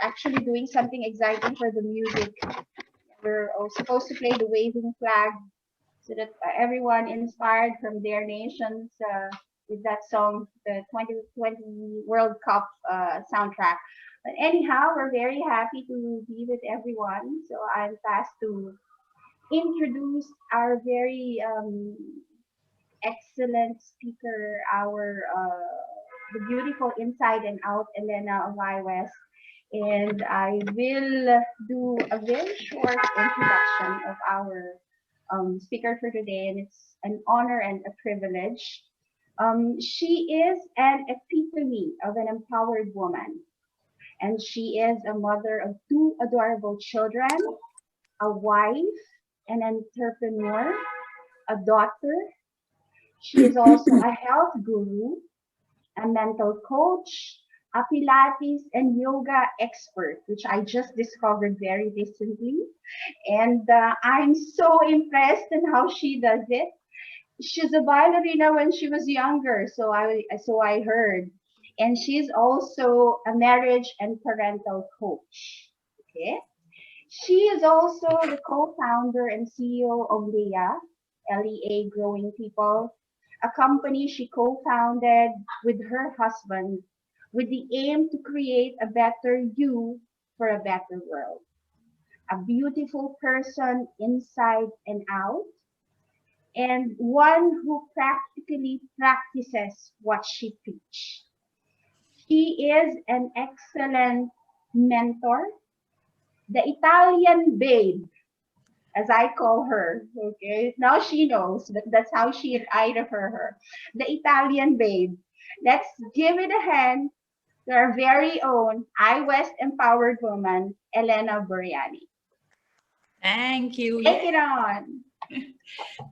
actually doing something exciting for the music. We're supposed to play the waving flag so that everyone inspired from their nations with that song, the 2020 World Cup soundtrack. But anyhow, we're very happy to be with everyone. So I'm tasked to introduce our very excellent speaker, our the beautiful inside and out Elena of iWest. And I will do a very short introduction of our speaker for today, and it's an honor and a privilege. She is an epitome of an empowered woman, and she is a mother of two adorable children, a wife, an entrepreneur, a daughter. She is also a health guru, a mental coach, a Pilates and yoga expert, which I just discovered very recently. And I'm so impressed in how she does it. She's a ballerina when she was younger, so I heard. And she's also a marriage and parental coach. Okay. She is also the co-founder and CEO of LEA, LEA Growing People, a company she co-founded with her husband with the aim to create a better you for a better world. A beautiful person inside and out, and one who practically practices what she preaches. She is an excellent mentor, the Italian babe, as I call her. Okay, now she knows, but that's how I refer her, the Italian babe. Let's give it a hand to our very own iWest empowered woman, Elena Buriani. Thank you. Take it on.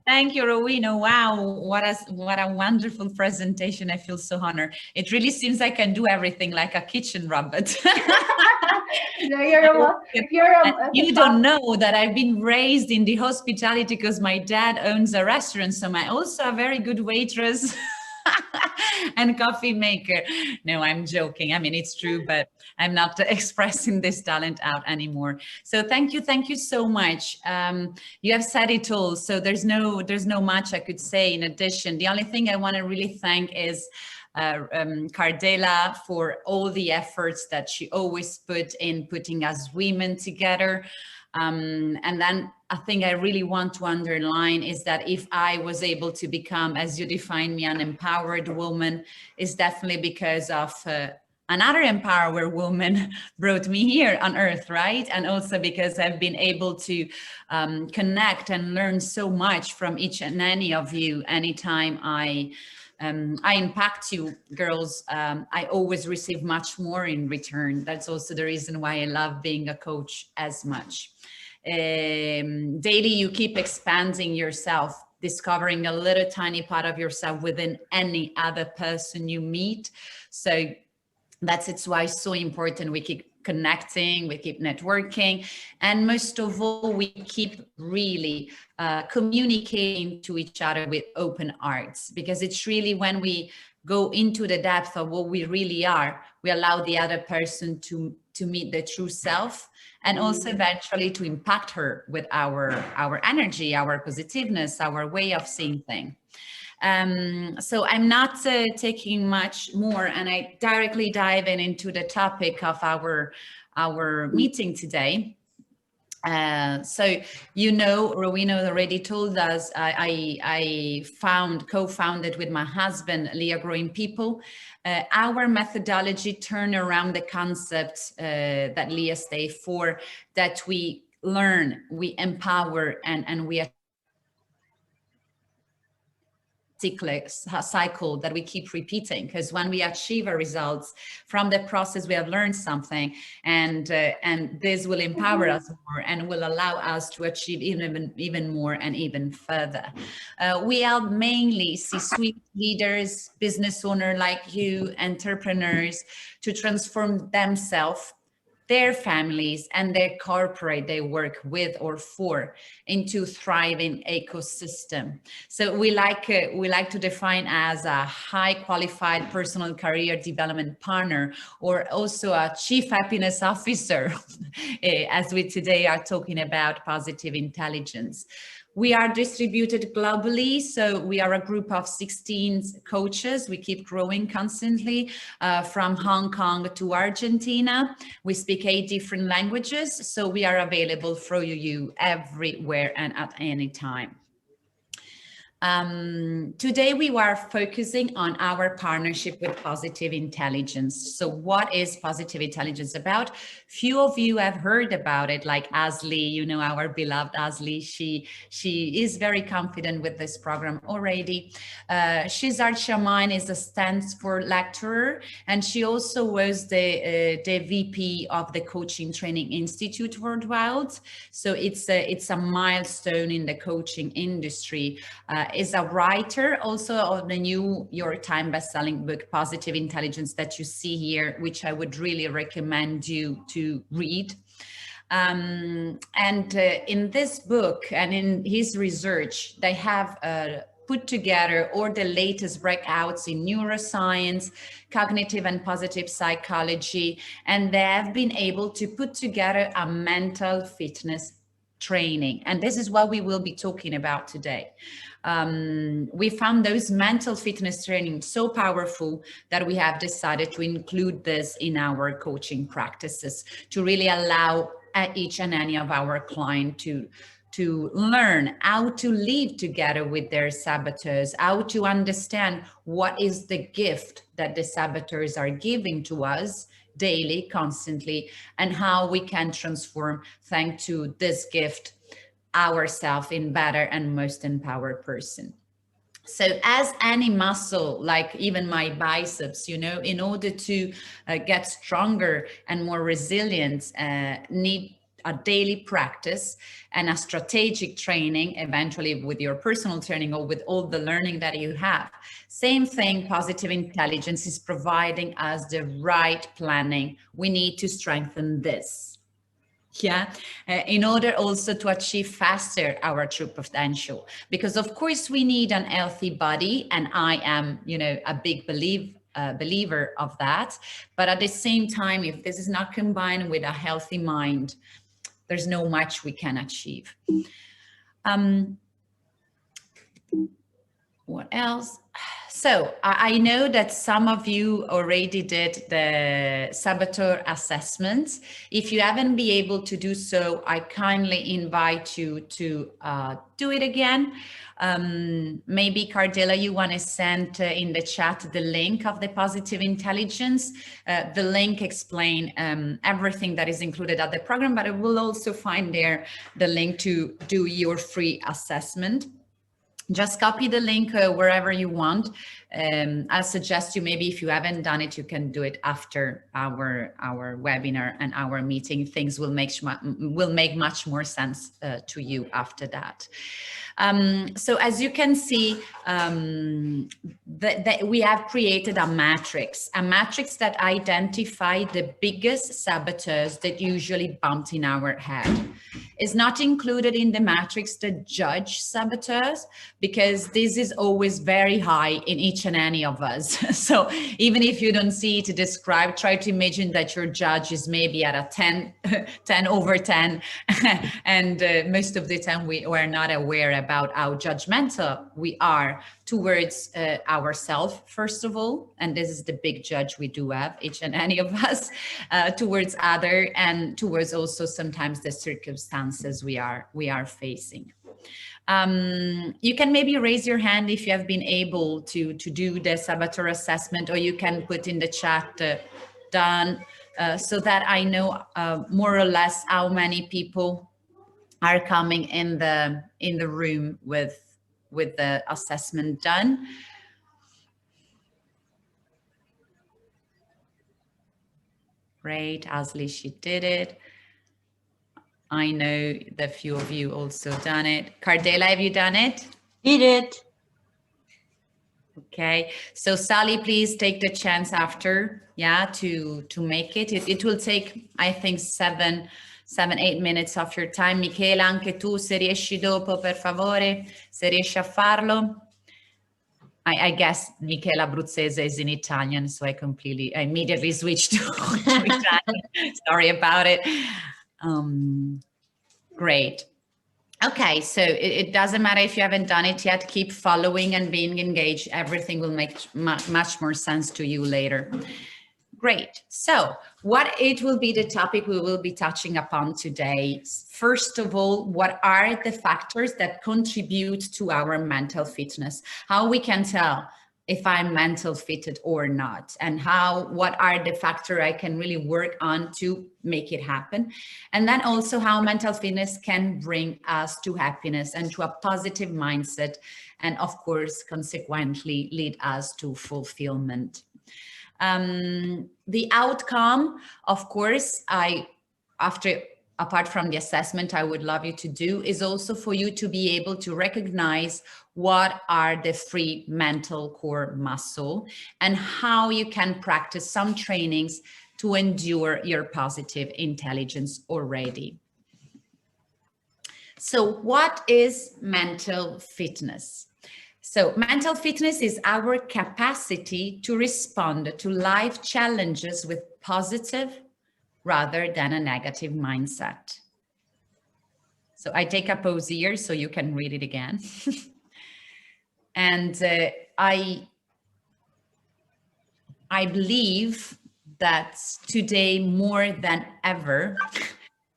Thank you, Rowena. Wow, what a wonderful presentation. I feel so honored. It really seems I can do everything like a kitchen rabbit. No, you don't know that I've been raised in the hospitality because my dad owns a restaurant, so I'm also a very good waitress. And coffee maker. No, I'm joking. I mean, it's true, but I'm not expressing this talent out anymore. So thank you so much. You have said it all, so there's no much I could say in addition. The only thing I want to really thank is Cardela for all the efforts that she always put in putting us women together. And then a thing I really want to underline is that if I was able to become, as you define me, an empowered woman, is definitely because of another empowered woman brought me here on earth, right? And also because I've been able to connect and learn so much from each and any of you anytime I impact you girls. I always receive much more in return. That's also the reason why I love being a coach as much. Daily, you keep expanding yourself, discovering a little tiny part of yourself within any other person you meet. So it's why it's so important we keep connecting, we keep networking, and most of all, we keep really communicating to each other with open hearts, because it's really when we go into the depth of what we really are, we allow the other person to meet the true self, and also eventually to impact her with our energy, our positiveness, our way of seeing things. So I'm not taking much more, and I directly dive into the topic of our meeting today. So, you know, Rowena already told us, I co-founded with my husband, LEA Growing People. Our methodology turn around the concept that LEA stands for, that we learn, we empower, and we cycle that we keep repeating, because when we achieve our results from the process, we have learned something, and this will empower us more and will allow us to achieve even more and even further. We help mainly C-suite leaders, business owners like you, entrepreneurs, to transform themselves their families and their corporate they work with or for into thriving ecosystem. So we like to define as a high qualified personal career development partner, or also a chief happiness officer, as we today are talking about positive intelligence. We are distributed globally, so we are a group of 16 coaches. We keep growing constantly, from Hong Kong to Argentina. We speak 8 different languages, so we are available for you everywhere and at any time. Today we are focusing on our partnership with positive intelligence. So what is positive intelligence about? Few of you have heard about it, like Asli, you know, our beloved Asli. She is very confident with this program already. Shizar Shaman is a Stanford lecturer, and she also was the VP of the Coaching Training Institute worldwide. So it's a milestone in the coaching industry. Is a writer also of the New York Times best-selling book, Positive Intelligence, that you see here, which I would really recommend you to read. In this book and in his research, they have put together all the latest breakouts in neuroscience, cognitive and positive psychology, and they have been able to put together a mental fitness training. And this is what we will be talking about today. We found those mental fitness training so powerful that we have decided to include this in our coaching practices to really allow each and any of our clients to learn how to live together with their saboteurs, how to understand what is the gift that the saboteurs are giving to us daily, constantly, and how we can transform, thanks to this gift, ourselves in better and most empowered person. So as any muscle, like even my biceps, you know, in order to get stronger and more resilient, need a daily practice and a strategic training, eventually with your personal training or with all the learning that you have. Same thing, positive intelligence is providing us the right planning. We need to strengthen this. Yeah, in order also to achieve faster our true potential, because of course we need an healthy body, and I am, you know, a big believer of that. But at the same time, if this is not combined with a healthy mind, there's no much we can achieve. What else? So I know that some of you already did the saboteur assessment. If you haven't been able to do so, I kindly invite you to do it again. Maybe Cardella, you want to send in the chat the link of the positive intelligence. The link explain everything that is included at the program, but it will also find there the link to do your free assessment. Just copy the link wherever you want. I suggest you, maybe if you haven't done it, you can do it after our webinar and our meeting. Things will make much more sense to you after that. So as you can see, we have created a matrix that identify the biggest saboteurs that usually bump in our head. It's not included in the matrix the judge saboteurs, because this is always very high in each and any of us. So even if you don't see it described, try to imagine that your judge is maybe at a 10 over 10. And most of the time we are not aware about how judgmental we are towards ourselves, first of all, and this is the big judge we do have, each and any of us, towards other, and towards also sometimes the circumstances we are facing. You can maybe raise your hand if you have been able to do the saboteur assessment, or you can put in the chat done, so that I know more or less how many people are coming in the room with the assessment done. Great, Asli, she did it. I know that few of you also done it. Cardella, have you done it? Did it. Okay, so Sally, please take the chance after, yeah, to make it. It will take, I think, 8 minutes of your time. Michela, anche tu, se riesci dopo, per favore, se riesci a farlo. I guess Michela Abruzzese is in Italian, so I immediately switched to Italian. Sorry about it. Great. Okay, so it doesn't matter if you haven't done it yet, keep following and being engaged. Everything will make much more sense to you later. Great. So what it will be the topic we will be touching upon today. First of all, what are the factors that contribute to our mental fitness? How we can tell if I'm mental fitted or not, and what are the factors I can really work on to make it happen. And then also how mental fitness can bring us to happiness and to a positive mindset, and of course, consequently lead us to fulfillment. The outcome, of course, apart from the assessment I would love you to do, is also for you to be able to recognize what are the free mental core muscle and how you can practice some trainings to endure your positive intelligence already. So what is mental fitness? So mental fitness is our capacity to respond to life challenges with positive rather than a negative mindset. So I take a pause here so you can read it again. And I believe that today more than ever,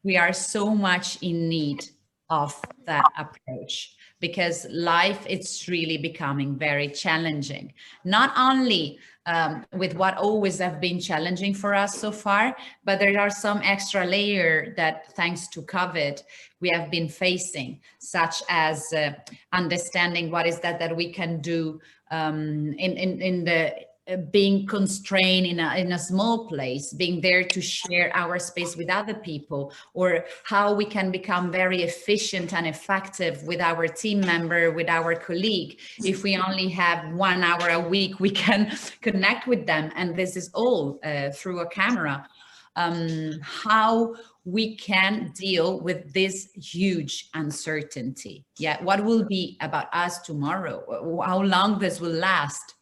we are so much in need of that approach, because life is really becoming very challenging, not only with what always have been challenging for us so far, but there are some extra layer that, thanks to COVID, we have been facing, such as understanding what is that we can do in the being constrained in a small place, being there to share our space with other people, or how we can become very efficient and effective with our team member, with our colleague. If we only have 1 hour a week, we can connect with them. And this is all through a camera. How we can deal with this huge uncertainty. Yeah, what will be about us tomorrow? How long this will last?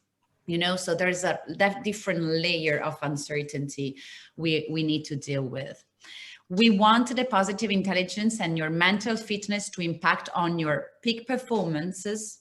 You know, so there's that different layer of uncertainty we need to deal with. We want the positive intelligence and your mental fitness to impact on your peak performances,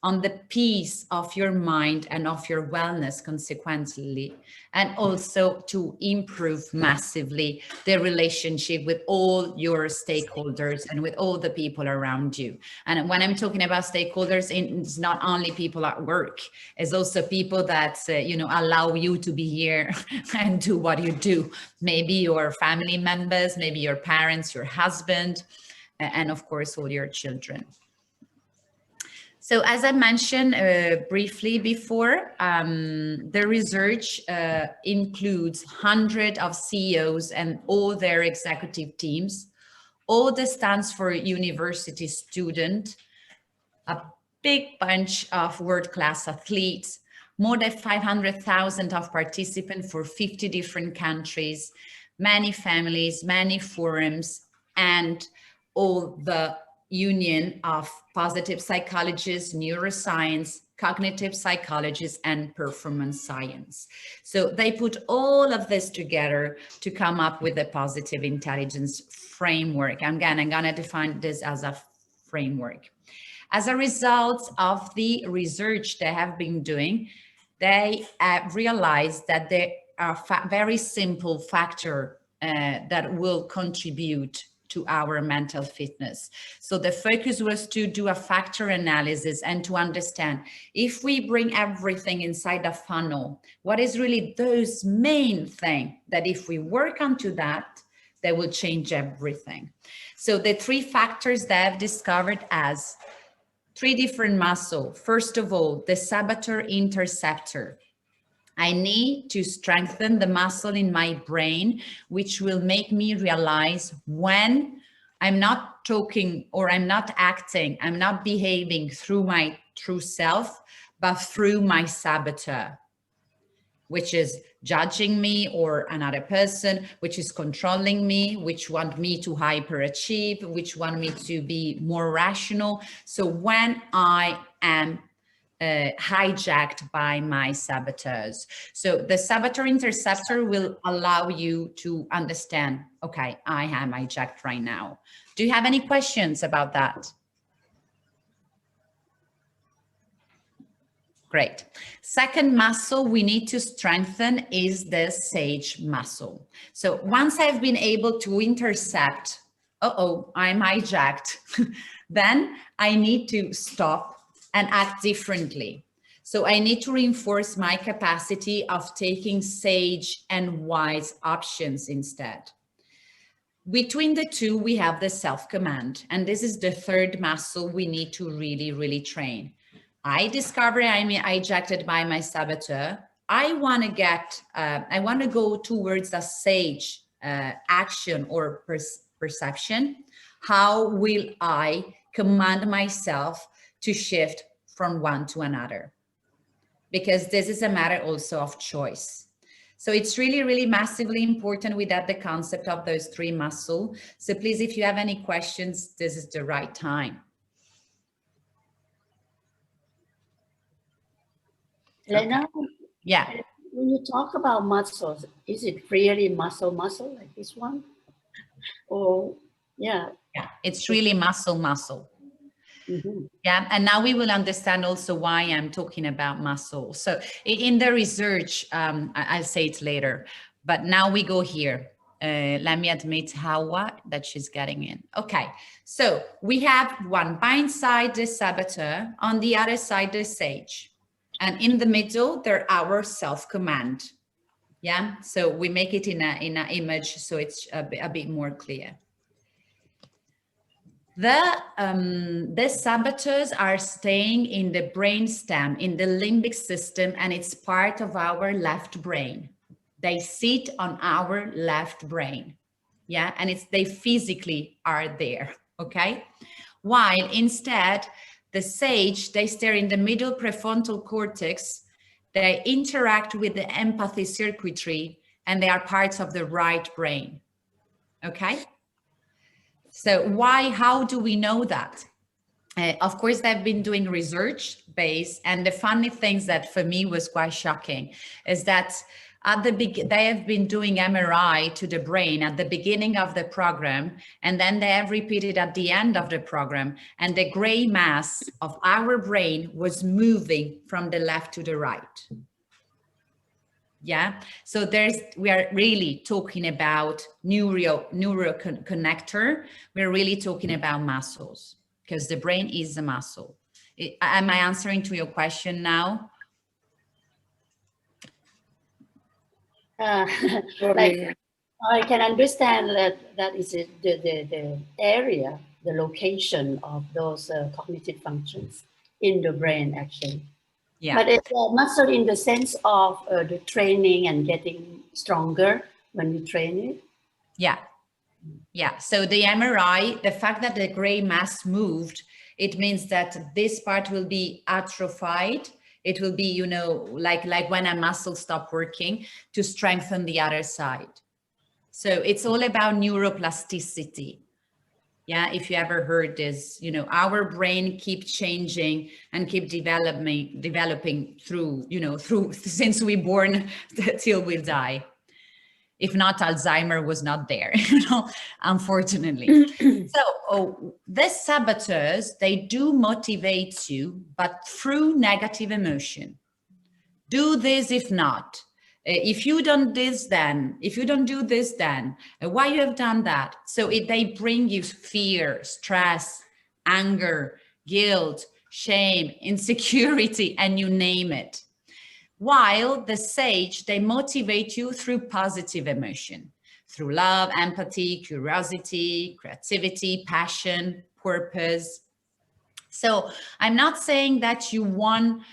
on the peace of your mind and of your wellness consequently, and also to improve massively the relationship with all your stakeholders and with all the people around you. And when I'm talking about stakeholders, it's not only people at work, it's also people that, allow you to be here and do what you do. Maybe your family members, maybe your parents, your husband, and of course, all your children. So as I mentioned briefly before, the research includes hundreds of CEOs and all their executive teams. All this stands for university student, a big bunch of world-class athletes, more than 500,000 of participants for 50 different countries, many families, many forums, and all the union of positive psychologists, neuroscience, cognitive psychologists, and performance science. So they put all of this together to come up with a positive intelligence framework. Again, I'm going to define this as a framework. As a result of the research they have been doing, they realized that there are very simple factors that will contribute to our mental fitness. So the focus was to do a factor analysis and to understand, if we bring everything inside a funnel, what is really those main things that if we work onto that, they will change everything. So the 3 factors they have discovered as 3 different muscles. First of all, the saboteur interceptor. I need to strengthen the muscle in my brain, which will make me realize when I'm not talking or I'm not acting, I'm not behaving through my true self, but through my saboteur, which is judging me or another person, which is controlling me, which want me to hyperachieve, which want me to be more rational. So when I am hijacked by my saboteurs. So the saboteur interceptor will allow you to understand, okay, I am hijacked right now. Do you have any questions about that? Great. Second muscle we need to strengthen is the sage muscle. So once I've been able to intercept, I'm hijacked, then I need to stop and act differently. So I need to reinforce my capacity of taking sage and wise options instead. Between the two, we have the self-command, and this is the third muscle we need to really, really train. I discover I'm hijacked by my saboteur. I want to go towards a sage action or perception. How will I command myself to shift from one to another? Because this is a matter also of choice. So it's really, really massively important with that, the concept of those three muscles. So please, if you have any questions, this is the right time. Elena, okay. Yeah. When you talk about muscles, is it really muscle like this one? Or yeah, it's really muscle. Mm-hmm. Yeah, and now we will understand also why I'm talking about muscle. So in the research, I'll say it later, but now we go here. Let me admit Hawa that she's getting in. Okay, so we have one side the saboteur, on the other side the sage, and in the middle they're our self-command. Yeah, so we make it in an image so it's a bit more clear. The saboteurs are staying in the brain stem, in the limbic system, and it's part of our left brain. They sit on our left brain, yeah, and they physically are there, okay? While instead, the sage, they stay in the middle prefrontal cortex, they interact with the empathy circuitry, and they are parts of the right brain, okay? So how do we know that? Of course, they've been doing research based, and the funny things that for me was quite shocking is that they have been doing MRI to the brain at the beginning of the program, and then they have repeated at the end of the program, and the gray mass of our brain was moving from the left to the right. Yeah, so we are really talking about neuroconnector. We're really talking about muscles because the brain is a muscle. Am I answering to your question now? Like I can understand that is the area, the location of those cognitive functions in the brain actually. Yeah. But it's a muscle in the sense of the training and getting stronger when we train it. Yeah. Yeah. So the MRI, the fact that the gray mass moved, it means that this part will be atrophied. It will be, you know, like when a muscle stops working to strengthen the other side. So it's all about neuroplasticity. Yeah, if you ever heard this, you know, our brain keep changing and keep developing through, you know, since we born till we die. If not, Alzheimer was not there, you know, unfortunately. So the saboteurs, they do motivate you, but through negative emotion. Do this if not. If you don't this, then if you don't do this, then why you have done that? So they bring you fear, stress, anger, guilt, shame, insecurity, and you name it. While the sage, they motivate you through positive emotion, through love, empathy, curiosity, creativity, passion, purpose. So I'm not saying that you won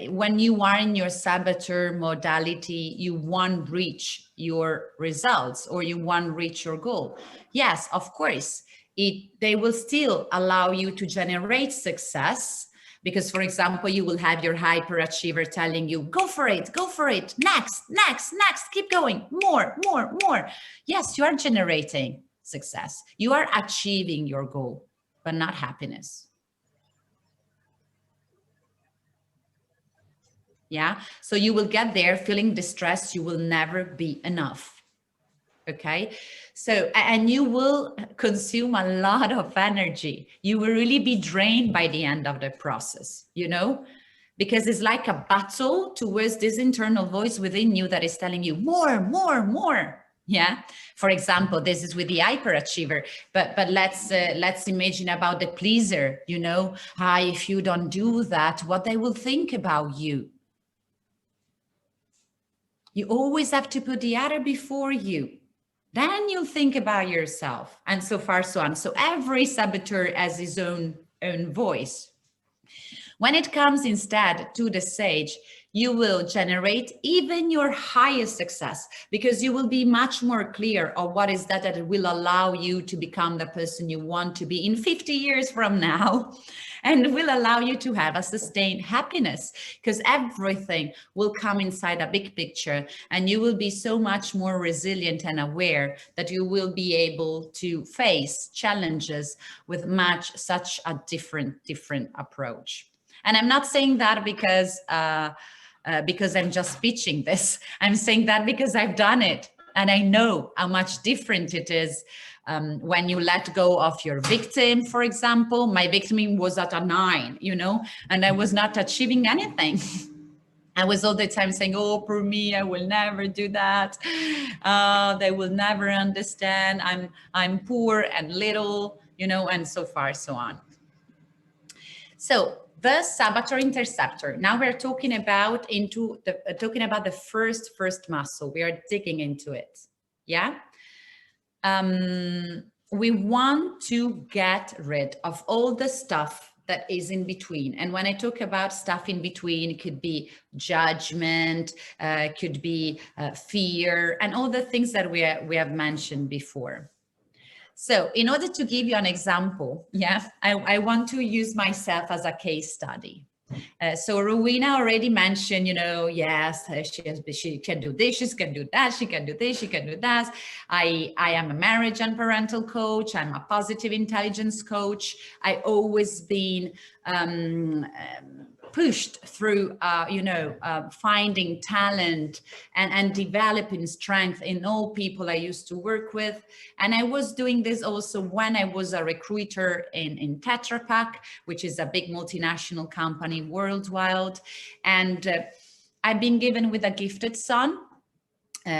when you are in your saboteur modality, you won't reach your results or you won't reach your goal. Yes, of course, they will still allow you to generate success, Because, for example, you will have your hyperachiever telling you, go for it, next, next, next, keep going, more, more, more. Yes, you are generating success. You are achieving your goal, but not happiness. Yeah, so you will get there feeling distressed. You will never be enough. Okay, so, and you will consume a lot of energy. You will really be drained by the end of the process, you know, because it's like a battle towards this internal voice within you that is telling you more, more, more. Yeah, for example, this is with the hyperachiever, but let's imagine about the pleaser, you know, if you don't do that, what they will think about you. You always have to put the other before you. Then you'll think about yourself, and so far, so on. So every saboteur has his own voice. When it comes instead to the sage, you will generate even your highest success, because you will be much more clear of what is that will allow you to become the person you want to be in 50 years from now, and will allow you to have a sustained happiness, because everything will come inside a big picture, and you will be so much more resilient and aware that you will be able to face challenges with such a different approach. And I'm not saying that because I'm just pitching this. I'm saying that because I've done it, and I know how much different it is when you let go of your victim. For example, my victim was at a 9, you know, and I was not achieving anything. I was all the time saying, oh, poor me, I will never do that. They will never understand. I'm poor and little, you know, and so far, so on. So the saboteur interceptor. Now we're talking about the first muscle. We are digging into it. Yeah. We want to get rid of all the stuff that is in between. And when I talk about stuff in between, it could be judgment, could be fear, and all the things that we have mentioned before. So in order to give you an example, yeah, I want to use myself as a case study. So Rowena already mentioned, you know, yes, she can do this, she can do that, she can do this, she can do that. I am a marriage and parental coach. I'm a positive intelligence coach. I always been pushed through, finding talent and developing strength in all people I used to work with. And I was doing this also when I was a recruiter in Tetra Pak, which is a big multinational company worldwide. And I've been given with a gifted son. Me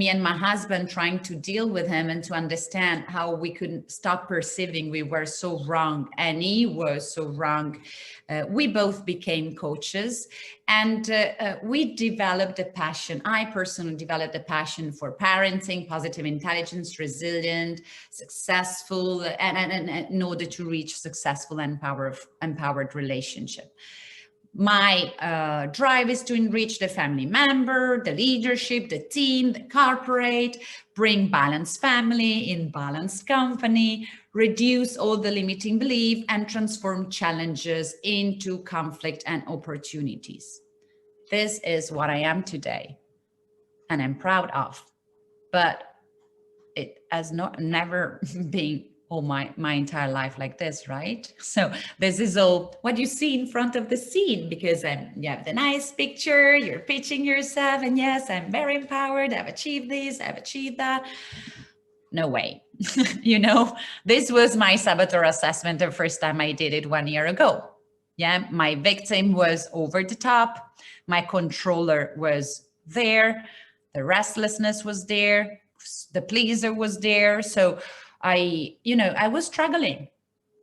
and my husband trying to deal with him and to understand how we couldn't stop perceiving we were so wrong and he was so wrong. We both became coaches, and we developed a passion. I personally developed a passion for parenting, positive intelligence, resilient, successful, and in order to reach successful and empowered relationship. My drive is to enrich the family member, the leadership, the team, the corporate, bring balanced family in balanced company, reduce all the limiting belief, and transform challenges into conflict and opportunities. This is what I am today, and I'm proud of, but it has never been all my entire life like this, right? So this is all what you see in front of the scene, because you have the nice picture, you're pitching yourself, and yes, I'm very empowered, I've achieved this, I've achieved that. No way. You know, this was my saboteur assessment the first time I did it 1 year ago. Yeah, my victim was over the top, my controller was there, the restlessness was there, the pleaser was there. So I was struggling.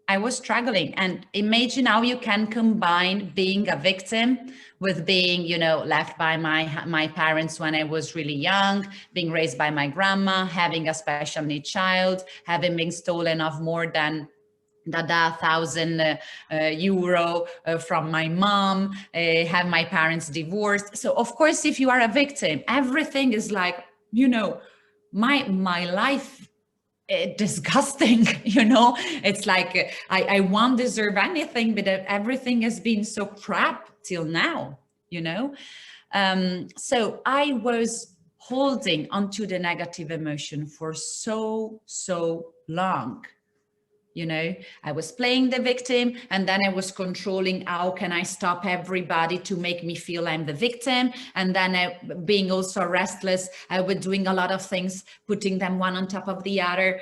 And imagine how you can combine being a victim with being, left by my parents when I was really young, being raised by my grandma, having a special needs child, having been stolen of more than 1,000 euro from my mom, have my parents divorced. So of course, if you are a victim, everything is like, my life disgusting, you know. It's like I won't deserve anything, but everything has been so crap till now, you know. So I was holding onto the negative emotion for so long. You know, I was playing the victim, and then I was controlling how can I stop everybody to make me feel I'm the victim. And then being also restless, I was doing a lot of things, putting them one on top of the other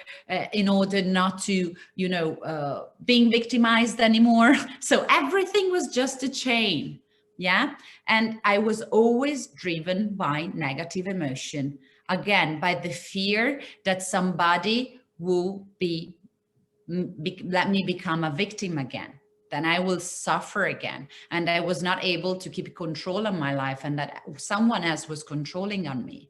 in order not to, you know, being victimized anymore. So everything was just a chain. Yeah. And I was always driven by negative emotion. Again, by the fear that somebody will let me become a victim again, then I will suffer again, and I was not able to keep control of my life, and that someone else was controlling on me.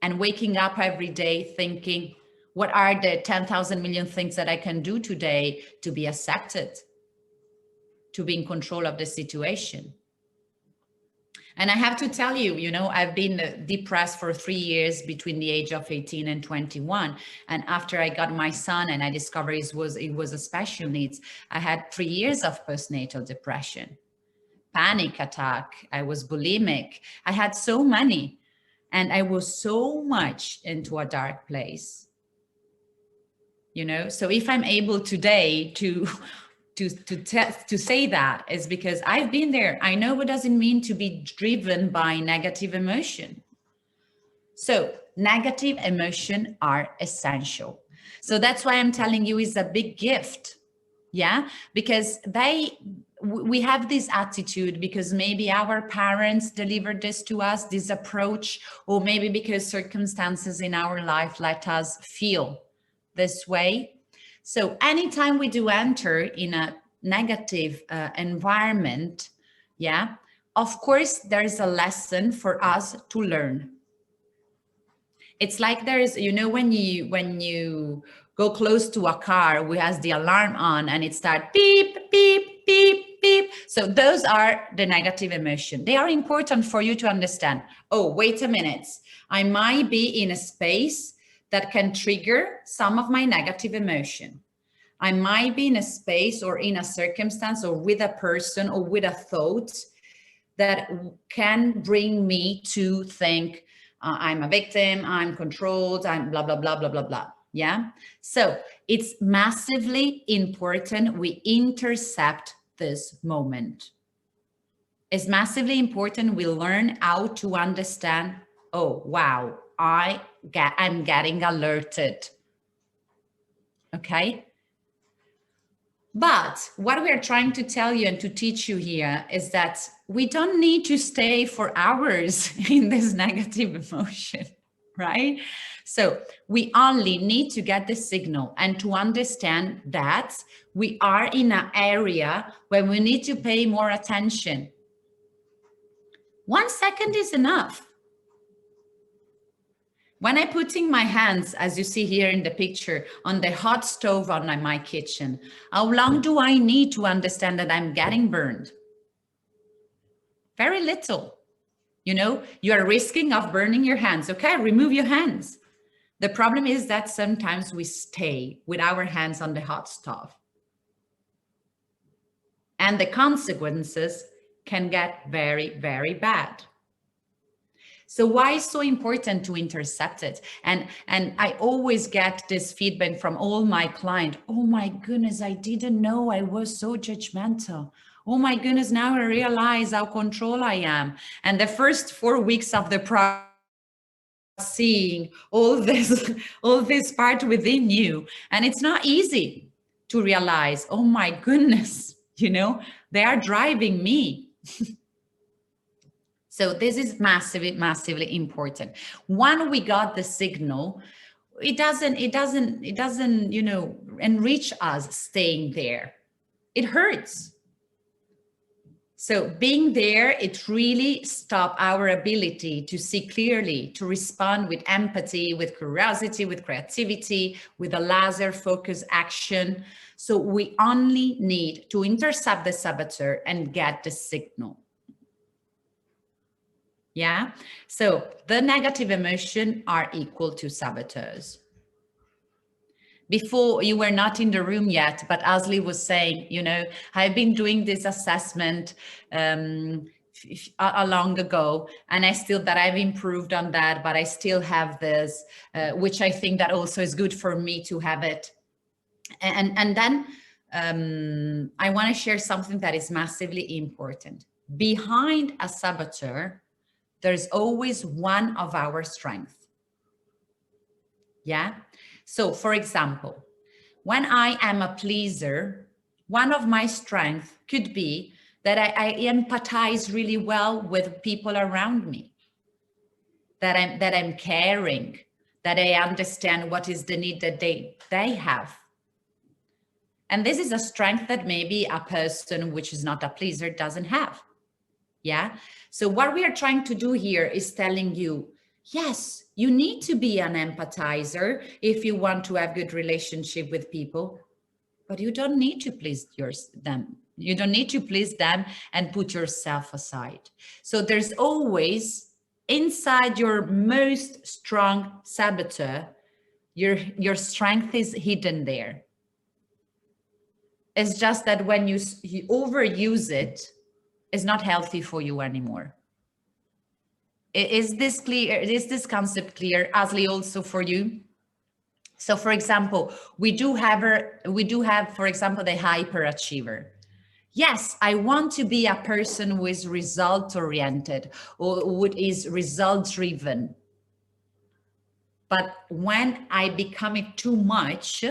And waking up every day thinking, what are the 10,000 million things that I can do today to be accepted, to be in control of the situation? And I have to tell you, you know, I've been depressed for 3 years between the age of 18 and 21. And after I got my son and I discovered it was a special needs, I had 3 years of postnatal depression, panic attack. I was bulimic. I had so many, and I was so much into a dark place. You know, so if I'm able today to say that, is because I've been there. I know what does it mean to be driven by negative emotion. So negative emotion are essential. So that's why I'm telling you it's a big gift. Yeah, because we have this attitude because maybe our parents delivered this to us, this approach, or maybe because circumstances in our life let us feel this way. So anytime we do enter in a negative environment, yeah, of course, there is a lesson for us to learn. It's like there is, you know, when you go close to a car who has the alarm on and it starts beep, beep, beep, beep. So those are the negative emotion. They are important for you to understand. Oh, wait a minute. I might be in a space that can trigger some of my negative emotion. I might be in a space or in a circumstance or with a person or with a thought that can bring me to think I'm a victim, I'm controlled, I'm blah, blah, blah, blah, blah, blah. Yeah. So it's massively important we intercept this moment. It's massively important we learn how to understand, oh, wow, I'm getting alerted. Okay. But what we are trying to tell you and to teach you here is that we don't need to stay for hours in this negative emotion, right? So we only need to get the signal and to understand that we are in an area where we need to pay more attention. 1 second is enough. When I'm putting my hands, as you see here in the picture, on the hot stove on my kitchen, how long do I need to understand that I'm getting burned? Very little. You know, you are risking of burning your hands. Okay, remove your hands. The problem is that sometimes we stay with our hands on the hot stove. And the consequences can get very, very bad. So why is so important to intercept it? And I always get this feedback from all my clients. Oh my goodness, I didn't know I was so judgmental. Oh my goodness, now I realize how control I am. And the first 4 weeks of the process, seeing all this part within you. And it's not easy to realize, oh my goodness, you know, they are driving me. So this is massively, massively important. When we got the signal, it doesn't, you know, enrich us staying there. It hurts. So being there, it really stops our ability to see clearly, to respond with empathy, with curiosity, with creativity, with a laser focus action. So we only need to intercept the saboteur and get the signal. Yeah. So the negative emotion are equal to saboteurs. Before, you were not in the room yet, but Asli was saying, you know, I've been doing this assessment long ago, and I've improved on that, but I still have this, which I think that also is good for me to have it. And then I want to share something that is massively important. Behind a saboteur, there's always one of our strengths. Yeah. So for example, when I am a pleaser, one of my strengths could be that I empathize really well with people around me, that I'm caring, that I understand what is the need that they have. And this is a strength that maybe a person which is not a pleaser doesn't have. Yeah. So what we are trying to do here is telling you, yes, you need to be an empathizer if you want to have good relationship with people, but you don't need to please them. You don't need to please them and put yourself aside. So there's always inside your most strong saboteur, your strength is hidden there. It's just that when you overuse it, it's not healthy for you anymore. Is this clear? Is this concept clear, Asli, also for you? So for example, we do have, for example, the hyperachiever. Yes, I want to be a person who is result oriented or who is result driven. But when I become it too much,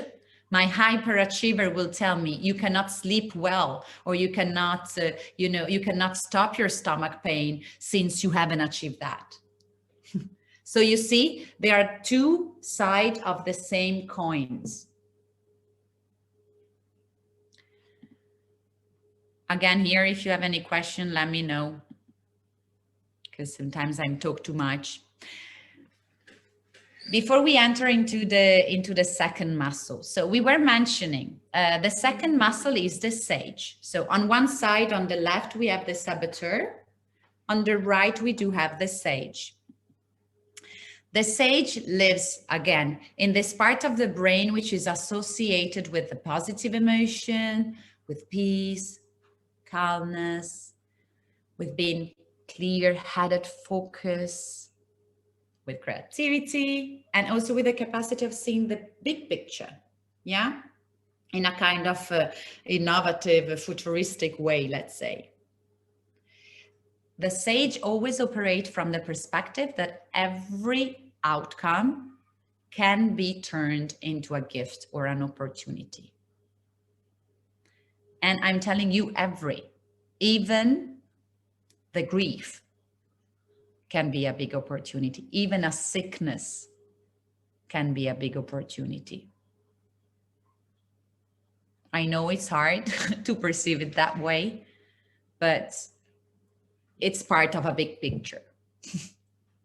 my hyperachiever will tell me, you cannot sleep well, or you cannot, you cannot stop your stomach pain since you haven't achieved that. So you see, there are two sides of the same coins. Again, here, if you have any question, let me know, because sometimes I talk too much. Before we enter into the second muscle, so we were mentioning the second muscle is the sage. So on one side, on the left, we have the saboteur. On the right, we do have the sage. The sage lives, again, in this part of the brain which is associated with the positive emotion, with peace, calmness, with being clear-headed focus, with creativity, and also with the capacity of seeing the big picture, yeah? In a kind of innovative, futuristic way, let's say. The sage always operates from the perspective that every outcome can be turned into a gift or an opportunity. And I'm telling you, even the grief can be a big opportunity. Even a sickness can be a big opportunity. I know it's hard to perceive it that way, but it's part of a big picture.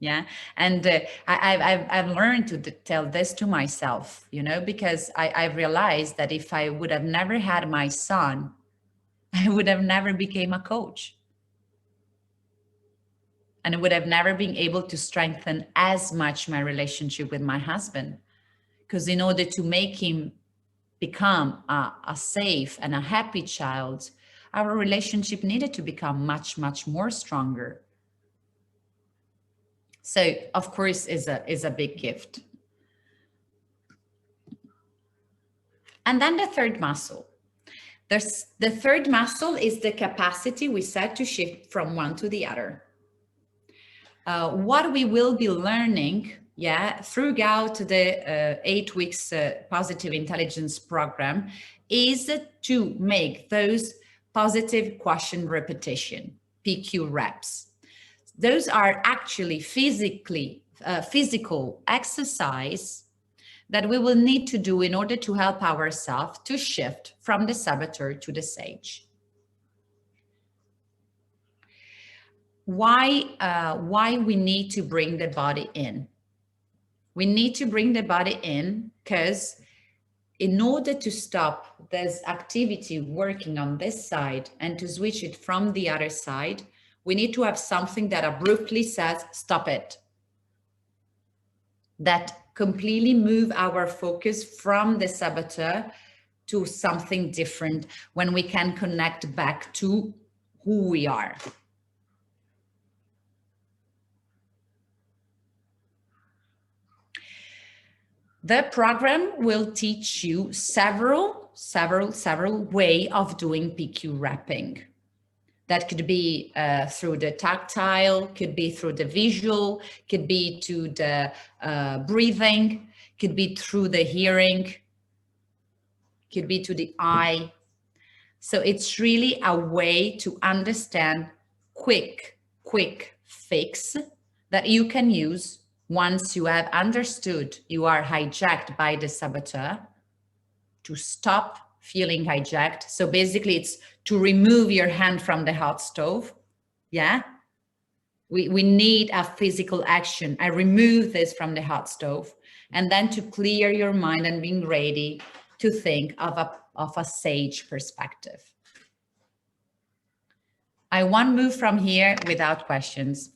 Yeah. And I've learned to tell this to myself, you know, because I've realized that if I would have never had my son, I would have never became a coach. And I would have never been able to strengthen as much my relationship with my husband. Because in order to make him become a safe and a happy child, our relationship needed to become much, much more stronger. So, of course, is a big gift. And then the third muscle. The third muscle is the capacity we said to shift from one to the other. What we will be learning, throughout the 8 weeks positive intelligence program is to make those positive question repetition, PQ reps. Those are actually physical exercise that we will need to do in order to help ourselves to shift from the saboteur to the sage. Why we need to bring the body in? We need to bring the body in because in order to stop this activity working on this side and to switch it from the other side, We need to have something that abruptly says, stop it. That completely move our focus from the saboteur to something different, when we can connect back to who we are. The program will teach you several way of doing PQ wrapping. That could be through the tactile, could be through the visual, could be to the breathing, could be through the hearing, could be to the eye. So it's really a way to understand quick fix that you can use once you have understood you are hijacked by the saboteur, to stop feeling hijacked. So basically it's to remove your hand from the hot stove. Yeah. We need a physical action. I remove this from the hot stove, and then to clear your mind and being ready to think of a sage perspective. I won't move from here without questions.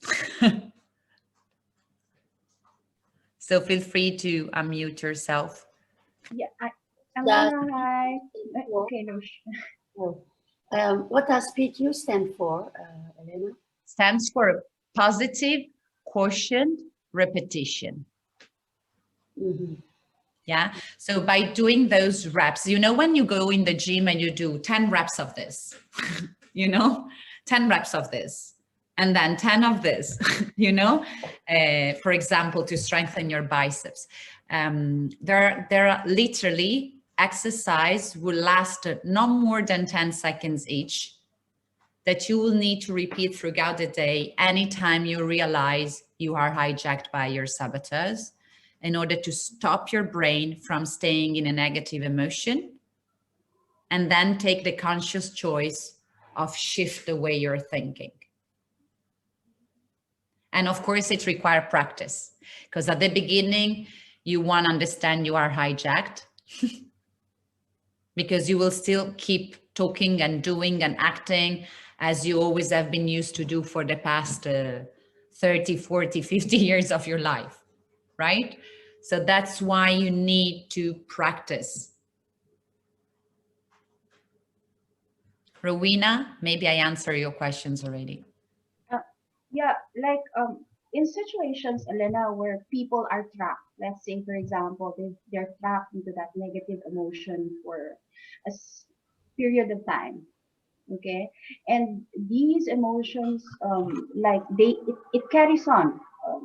So feel free to unmute yourself. Yeah, Elena, hi. Okay, no. What does PQ stand for, Elena? Stands for positive quotient repetition. Mm-hmm. Yeah. So by doing those reps, you know, when you go in the gym and you do 10 reps of this, you know, 10 reps of this, and then 10 of this, you know, for example, to strengthen your biceps. There are literally exercise will last no more than 10 seconds each, that you will need to repeat throughout the day anytime you realize you are hijacked by your saboteurs, in order to stop your brain from staying in a negative emotion, and then take the conscious choice of shift the way you're thinking. And of course, it requires practice, because at the beginning, you want to understand you are hijacked, because you will still keep talking and doing and acting as you always have been used to do for the past 30, 40, 50 years of your life, right? So that's why you need to practice. Rowena, maybe I answer your questions already. Yeah, like in situations, Elena, where people are trapped, let's say, for example, they're trapped into that negative emotion for a period of time. Okay, and these emotions, like it carries on.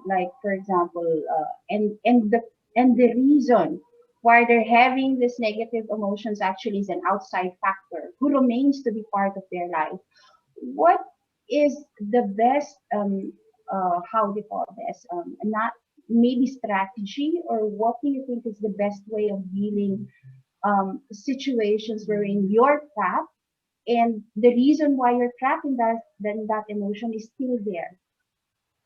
Like for example, and the reason why they're having this negative emotions actually is an outside factor who remains to be part of their life. What is the best how do you call this, not maybe strategy, or what do you think is the best way of dealing situations wherein you're trapped, and the reason why you're trapped in that emotion is still there?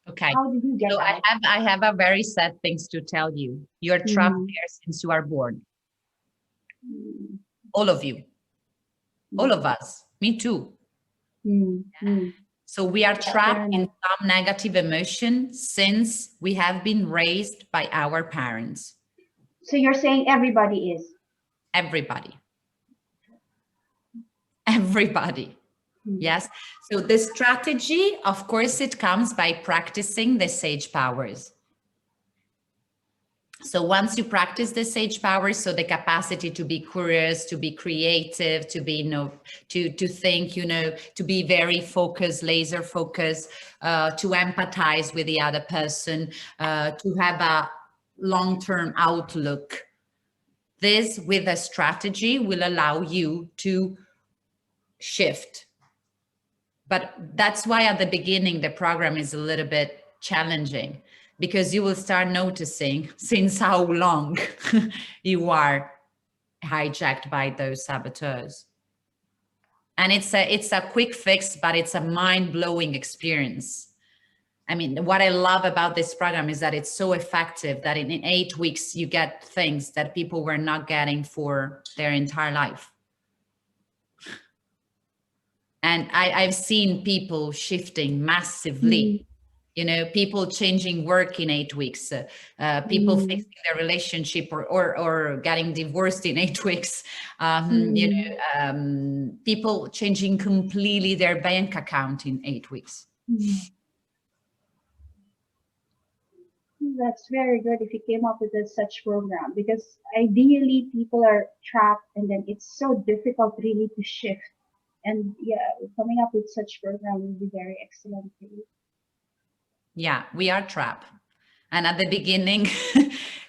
Okay. How did you get out? I have a very sad things to tell you. You're trapped there since you are born. All of you. All of us. Me too. So we are trapped in some negative emotion since we have been raised by our parents. So you're saying everybody is? Everybody. Everybody. Yes. So the strategy, of course, it comes by practicing the sage powers. So once you practice the sage powers, so the capacity to be curious, to be creative, to be, to think, to be very focused, laser focused, to empathize with the other person, to have a long-term outlook. This, with a strategy, will allow you to shift. But that's why at the beginning, the program is a little bit challenging, because you will start noticing since how long you are hijacked by those saboteurs. And it's a quick fix, but it's a mind-blowing experience. I mean, what I love about this program is that it's so effective that in 8 weeks, you get things that people were not getting for their entire life. And I've seen people shifting massively. You know, people changing work in 8 weeks, people fixing their relationship or getting divorced in 8 weeks. You know, people changing completely their bank account in 8 weeks. That's very good if you came up with such program, because ideally people are trapped and then it's so difficult really to shift. And yeah, coming up with such program would be very excellent for you. Yeah, we are trapped. And at the beginning,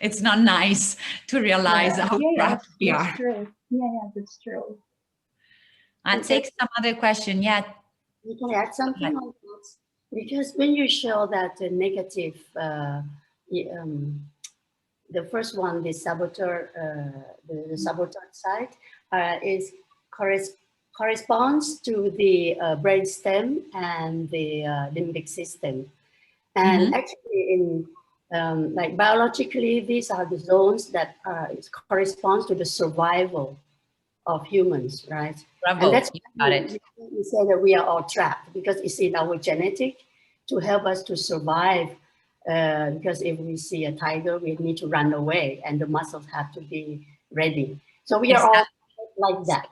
it's not nice to realize how trapped we are. That's true. Yeah, that's true. I'll take some other question. Yeah. You can add something on that. Because when you show that negative, the first one, the saboteur, the saboteur side is corresponds to the brainstem and the limbic system. And actually in like biologically, these are the zones that corresponds to the survival of humans, right? Bravo. And that's why we say that we are all trapped, because it's in our genetic to help us to survive. Because if we see a tiger, we need to run away and the muscles have to be ready. So we are all like that.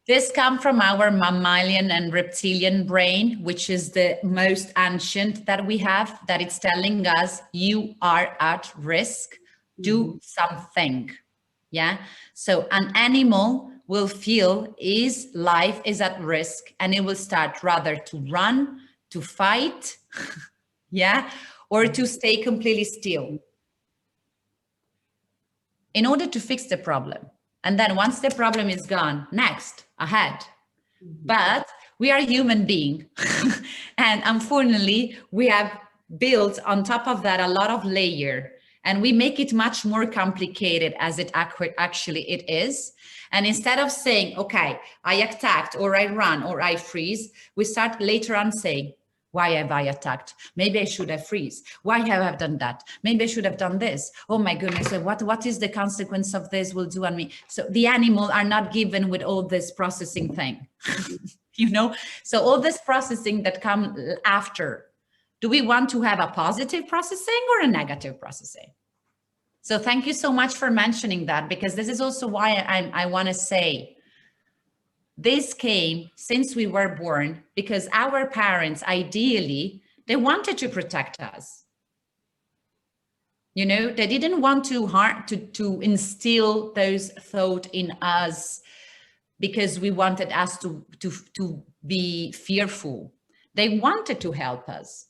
This comes from our mammalian and reptilian brain, which is the most ancient that we have, that it's telling us you are at risk, do something. Yeah. So an animal will feel his life is at risk and it will start rather to run, to fight, yeah, or to stay completely still in order to fix the problem. And then once the problem is gone, next, ahead. But we are human beings. And unfortunately, we have built on top of that a lot of layer, and we make it much more complicated as it actually it is. And instead of saying, okay, I attacked or I run or I freeze, we start later on saying, why have I attacked? Maybe I should have freeze. Why have I done that? Maybe I should have done this. Oh my goodness, what is the consequence of this will do on me? So the animal are not given with all this processing thing, you know? So all this processing that come after, do we want to have a positive processing or a negative processing? So thank you so much for mentioning that, because this is also why I want to say, this came since we were born, because our parents, ideally, they wanted to protect us. You know, they didn't want to instill those thoughts in us because we wanted us to be fearful. They wanted to help us.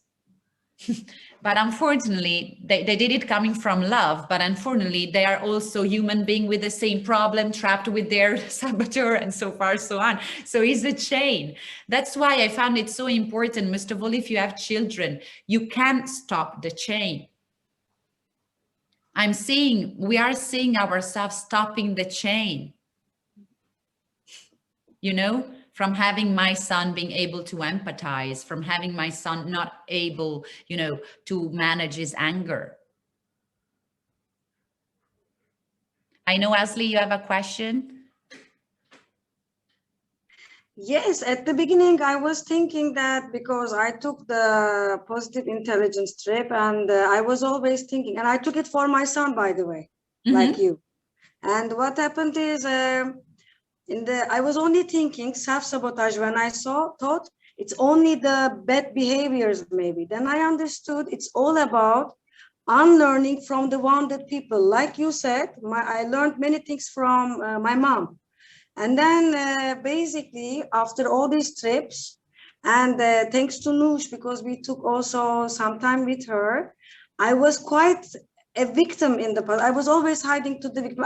But unfortunately, they did it coming from love, but unfortunately, they are also human beings with the same problem, trapped with their saboteur and so far, so on. So it's a chain. That's why I found it so important, most of all, if you have children, you can't stop the chain. We are seeing ourselves stopping the chain, you know? From having my son being able to empathize, from having my son not able, you know, to manage his anger. I know, Ashley, you have a question? Yes, at the beginning, I was thinking that because I took the positive intelligence trip, and I was always thinking, and I took it for my son, by the way, like you. And what happened is, I was only thinking self-sabotage when I thought it's only the bad behaviors maybe. Then I understood it's all about unlearning from the wounded people. Like you said, I learned many things from my mom. And then basically after all these trips, and thanks to Noosh, because we took also some time with her, I was quite a victim in the past. I was always hiding to the victim.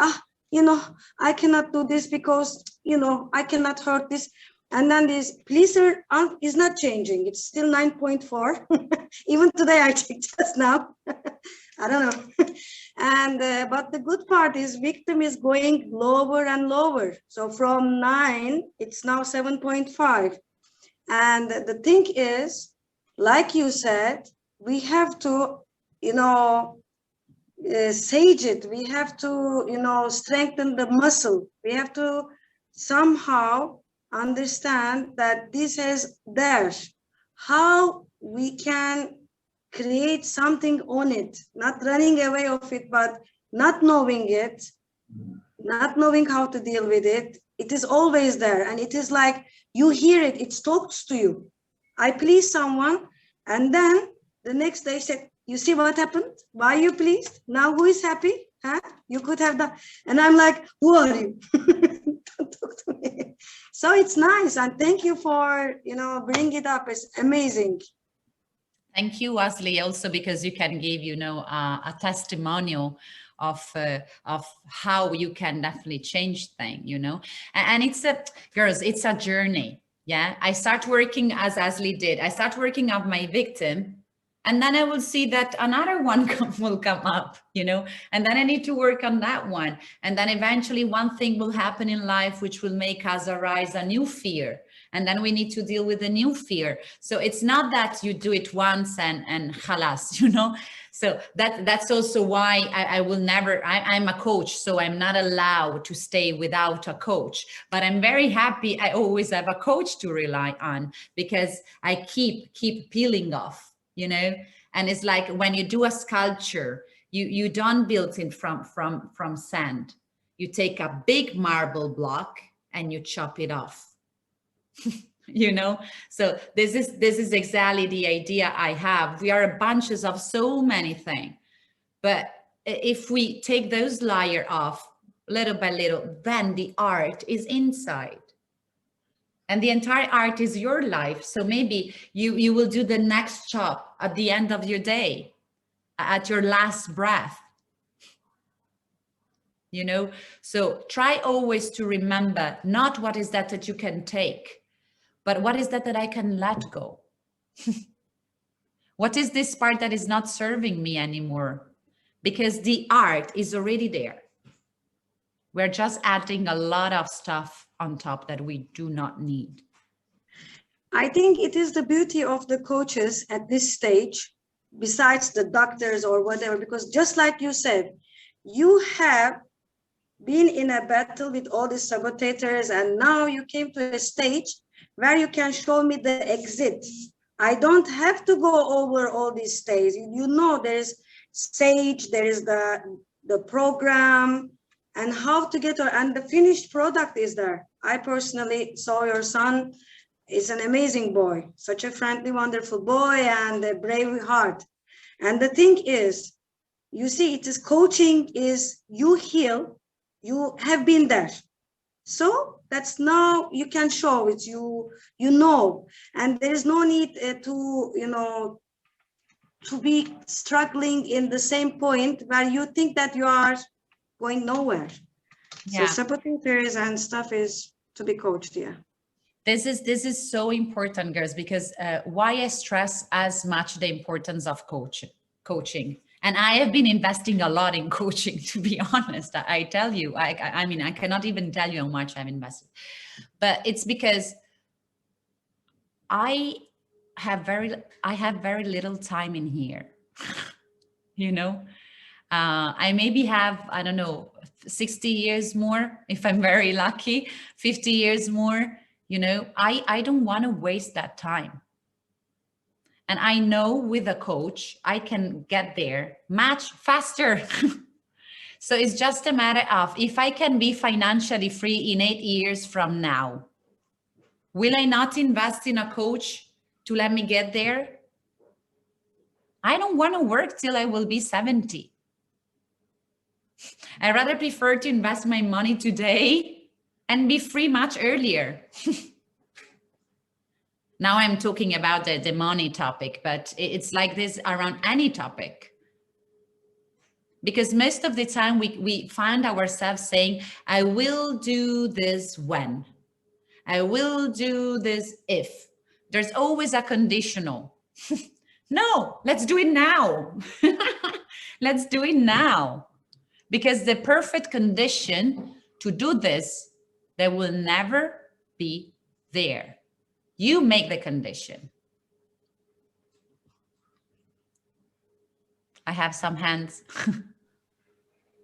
You know, I cannot do this because, you know, I cannot hurt this. And then this pleaser is not changing. It's still 9.4. Even today I checked just now. I don't know. And but the good part is victim is going lower and lower. So from 9, it's now 7.5. And the thing is, like you said, we have to, you know, sage it. We have to, you know, strengthen the muscle. We have to somehow understand that this is there, how we can create something on it, not running away of it, but not knowing it, not knowing how to deal with it. It is always there, and it is like you hear it, it talks to you. I please someone, and then the next day said, you see what happened? Why you pleased? Now who is happy? Huh? You could have done. And I'm like, who are you? Don't talk to me. So it's nice, and thank you for bringing it up. It's amazing. Thank you, Asli, also because you can give a testimonial of how you can definitely change things, and it's a journey. Yeah, I start working as Asli did. I start working on my victim, and then I will see that another one will come up, and then I need to work on that one. And then eventually one thing will happen in life which will make us arise a new fear. And then we need to deal with the new fear. So it's not that you do it once and halas, So that's also why I will never, I'm a coach, so I'm not allowed to stay without a coach. But I'm very happy I always have a coach to rely on, because I keep peeling off, and it's like when you do a sculpture, you don't build it from sand. You take a big marble block and you chop it off. So this is exactly the idea I have. We are bunches of so many things, but if we take those layers off little by little, then the art is inside. And the entire art is your life. So maybe you will do the next chop at the end of your day, at your last breath. So try always to remember not what is that you can take, but what is that I can let go? What is this part that is not serving me anymore? Because the art is already there. We're just adding a lot of stuff on top that we do not need. I think it is the beauty of the coaches at this stage, besides the doctors or whatever, because just like you said, you have been in a battle with all these saboteurs, and now you came to a stage where you can show me the exit. I don't have to go over all these stages. There is sage, there is the program, and how to get, and the finished product is there. I personally saw your son. Is an amazing boy, such a friendly, wonderful boy, and a brave heart. And the thing is, you see, it is coaching is you heal, you have been there. So that's now you can show it, and there is no need to be struggling in the same point where you think that you are going nowhere. Yeah. So saboteurs and stuff is to be coached, yeah. This is so important, girls, because why I stress as much the importance of coaching. And I have been investing a lot in coaching, to be honest. I tell you, I mean, I cannot even tell you how much I've invested. But it's because I have very little time in here. I maybe have, I don't know, 60 years more, if I'm very lucky, 50 years more. I don't want to waste that time. And I know with a coach, I can get there much faster. So it's just a matter of, if I can be financially free in 8 years from now, will I not invest in a coach to let me get there? I don't want to work till I will be 70. I rather prefer to invest my money today and be free much earlier. Now I'm talking about the money topic, but it's like this around any topic. Because most of the time we find ourselves saying, I will do this when. I will do this if. There's always a conditional. No, let's do it now. Let's do it now. Because the perfect condition to do this, they will never be there. You make the condition. I have some hands.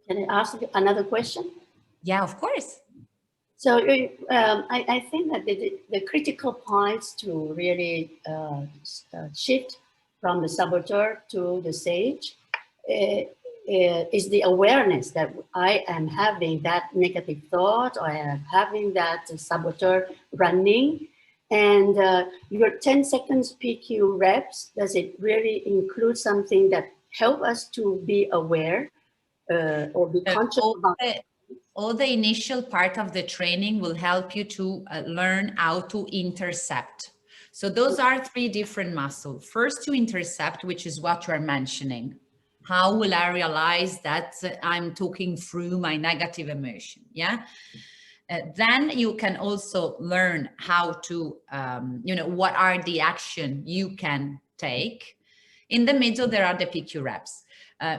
Can I ask you another question? Yeah, of course. So I think that the critical points to really shift from the saboteur to the sage is the awareness that I am having that negative thought, or I am having that saboteur running. And your 10 seconds PQ reps, does it really include something that help us to be aware or be conscious about? All the initial part of the training will help you to learn how to intercept. So those are 3 different muscles. First, to intercept, which is what you're mentioning. How will I realize that I'm talking through my negative emotion? Yeah. Then you can also learn how to, what are the action you can take. In the middle, there are the PQ reps.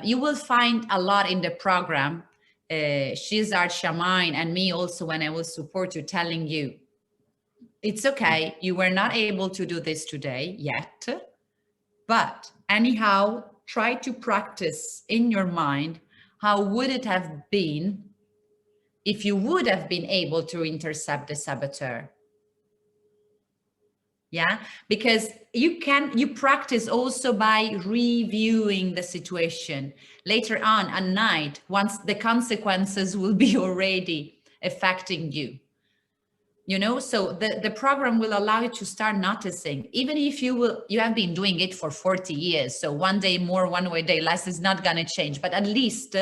You will find a lot in the program. Shizard, Shamain, and me also, when I will support you, telling you, it's okay, you were not able to do this today yet, but anyhow, try to practice in your mind, how would it have been if you would have been able to intercept the saboteur? Yeah, because you practice also by reviewing the situation later on at night, once the consequences will be already affecting you. So the program will allow you to start noticing, even if you have been doing it for 40 years. So one day more, one day less is not going to change. But at least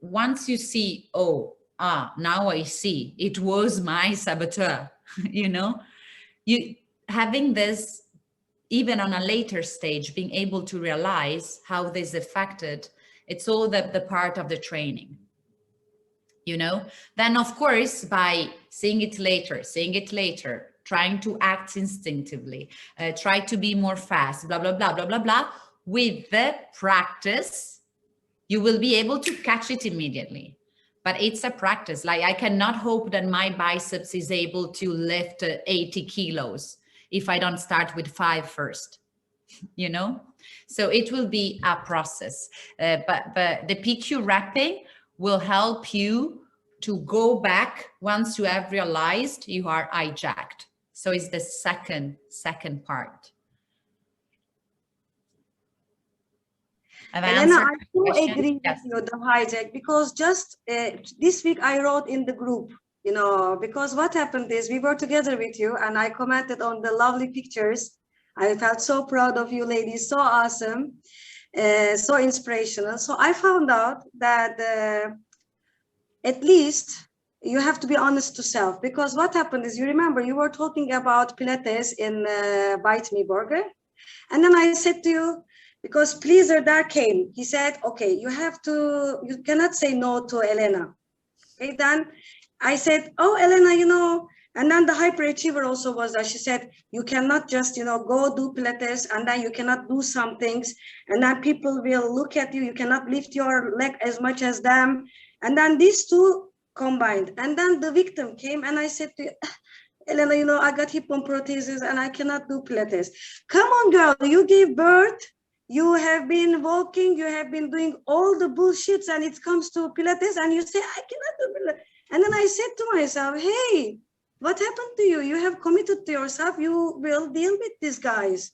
once you see, now I see it was my saboteur, you having this, even on a later stage, being able to realize how this affected, it's all the part of the training. Then of course, by seeing it later, trying to act instinctively, try to be more fast, blah, blah, blah, blah, blah, blah. With the practice, you will be able to catch it immediately. But it's a practice. Like, I cannot hope that my biceps is able to lift 80 kilos if I don't start with 5 first, So it will be a process. But the PQ wrapping will help you to go back once you have realized you are hijacked. So it's the second part. Elena, I do agree with you, the hijack, because just this week I wrote in the group, because what happened is we were together with you and I commented on the lovely pictures. I felt so proud of you ladies, so awesome, so inspirational. So I found out that at least you have to be honest to self, because what happened is, you remember you were talking about Pilates in Bite Me Burger. And then I said to you, because Pleaser there came, he said, okay, you cannot say no to Elena. Okay, then I said, oh, Elena, and then the hyperachiever also was there. She said, you cannot just, go do Pilates and then you cannot do some things. And then people will look at you. You cannot lift your leg as much as them. And then these two combined. And then the victim came and I said to you, Elena, I got hip bone prosthesis and I cannot do Pilates. Come on, girl, you gave birth. You have been walking, you have been doing all the bullshits, and it comes to Pilates and you say, I cannot do Pilates. And then I said to myself, hey, what happened to you? You have committed to yourself, you will deal with these guys.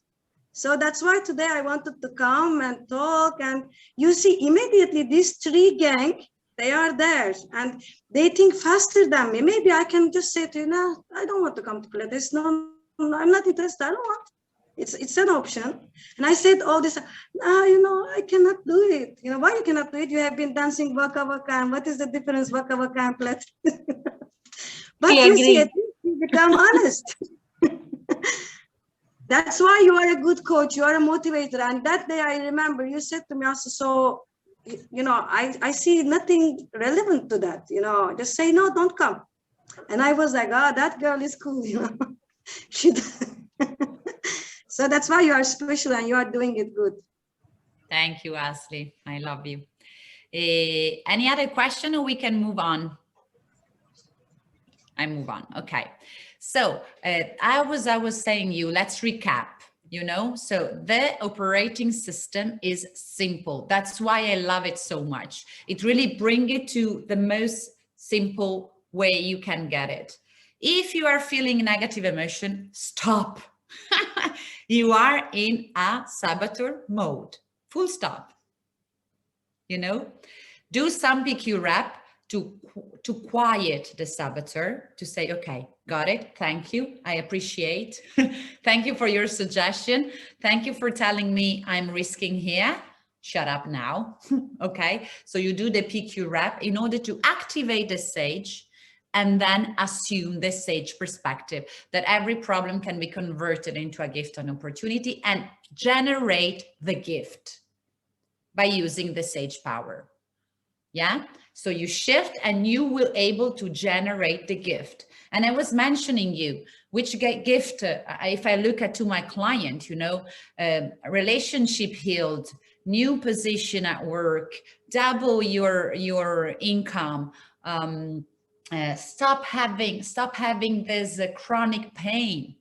So that's why today I wanted to come and talk. And you see, immediately these 3 gang, they are there and they think faster than me. Maybe I can just say to you, no, I don't want to come to Pilates. No, I'm not interested, I don't want. It's an option. And I said all this, I cannot do it. Why you cannot do it? You have been dancing waka waka, and what is the difference, waka waka and Pilates? But you see, at least you become honest. That's why you are a good coach, you are a motivator. And that day I remember you said to me also, so, I see nothing relevant to that, just say, no, don't come. And I was like, that girl is cool, She So that's why you are special and you are doing it good. Thank you, Asli. I love you. Any other question, or we can move on? I move on. Okay. So I was saying let's recap, so the operating system is simple. That's why I love it so much. It really brings it to the most simple way you can get it. If you are feeling negative emotion, stop. You are in a saboteur mode. Full stop. You know, do some PQ rep to quiet the saboteur, to say, okay, got it. Thank you. I appreciate. Thank you for your suggestion. Thank you for telling me I'm risking here. Shut up now. Okay. So you do the PQ rep in order to activate the sage and then assume the sage perspective that every problem can be converted into a gift and opportunity, and generate the gift by using the sage power. Yeah. So you shift and you will able to generate the gift. And I was mentioning you, which gift, if I look at to my client, you know, relationship healed, new position at work, double your income, stop having this chronic pain.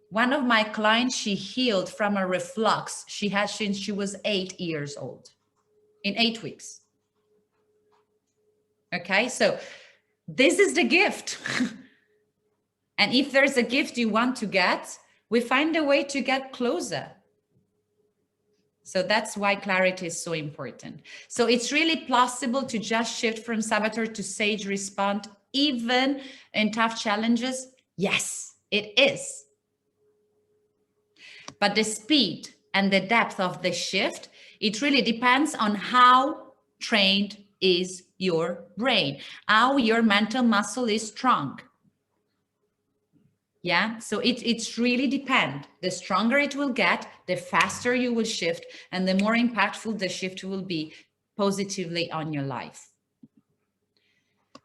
One of my clients, she healed from a reflux she had since she was 8 years old, in 8 weeks. Okay, so this is the gift. And if there's a gift you want to get, we find a way to get closer. So that's why clarity is so important. So it's really possible to just shift from saboteur to sage response, even in tough challenges. Yes, it is. But the speed and the depth of the shift, it really depends on how trained is your brain, how your mental muscle is strong. Yeah, so it's really depend. The stronger it will get, the faster you will shift, and the more impactful the shift will be positively on your life.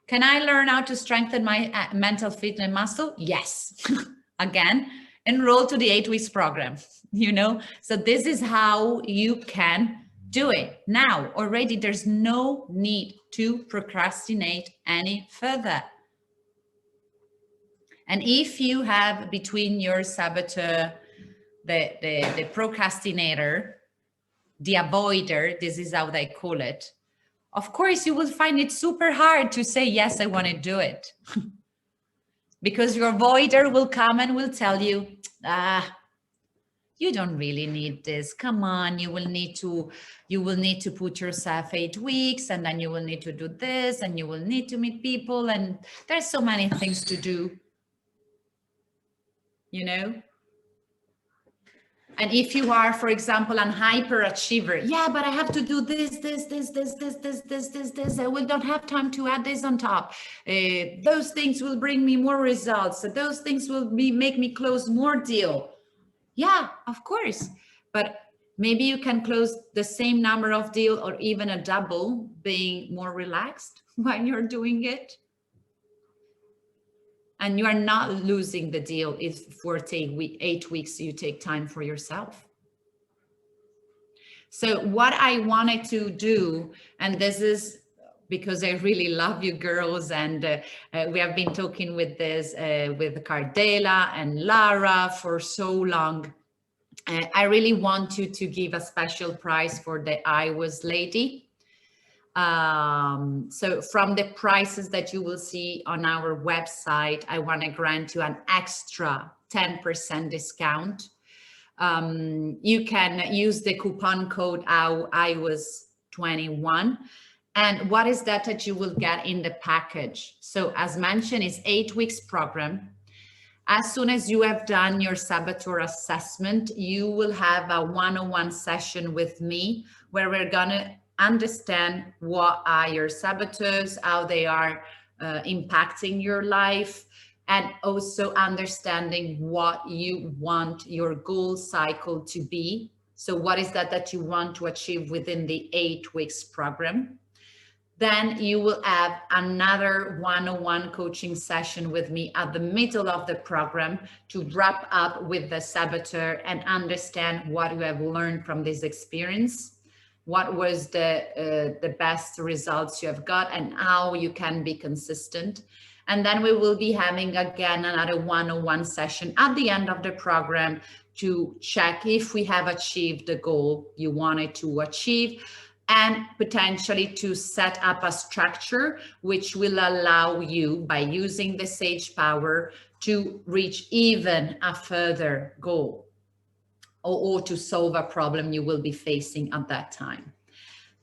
Can I learn how to strengthen my mental fitness muscle? Yes. Again, enroll to the 8 weeks program, you know? So this is how you can do it. Now, already there's no need to procrastinate any further. And if you have between your saboteur, the procrastinator, the avoider, this is how they call it, of course, you will find it super hard to say, yes, I want to do it. Because your avoider will come and will tell you, you don't really need this. Come on, you will need to put yourself 8 weeks, and then you will need to do this, and you will need to meet people, and there's so many things to do, you know? And if you are, for example, an hyperachiever, yeah, but I have to do this. I will not have time to add this on top. Those things will bring me more results. Those things will make me close more deal. Yeah, of course. But maybe you can close the same number of deal or even a double, being more relaxed when you're doing it. And you are not losing the deal if for 8 weeks you take time for yourself. So what I wanted to do, and this is because I really love you girls, and we have been talking with this, with Cardela and Lara for so long. I really want you to give a special prize for the I Was Lady. So from the prices that you will see on our website, I want to grant you an extra 10% discount. You can use the coupon code I was 21. And what is that you will get in the package? So as mentioned, it's 8 weeks program. As soon as you have done your saboteur assessment, you will have a one-on-one session with me where we're gonna understand what are your saboteurs, how they are impacting your life, and also understanding what you want your goal cycle to be. So what is that you want to achieve within the 8 weeks program? Then you will have another one-on-one coaching session with me at the middle of the program to wrap up with the saboteur and understand what you have learned from this experience. What was the best results you have got and how you can be consistent. And then we will be having again another one-on-one session at the end of the program to check if we have achieved the goal you wanted to achieve. and potentially to set up a structure which will allow you, by using the Sage Power, to reach even a further goal, or to solve a problem you will be facing at that time.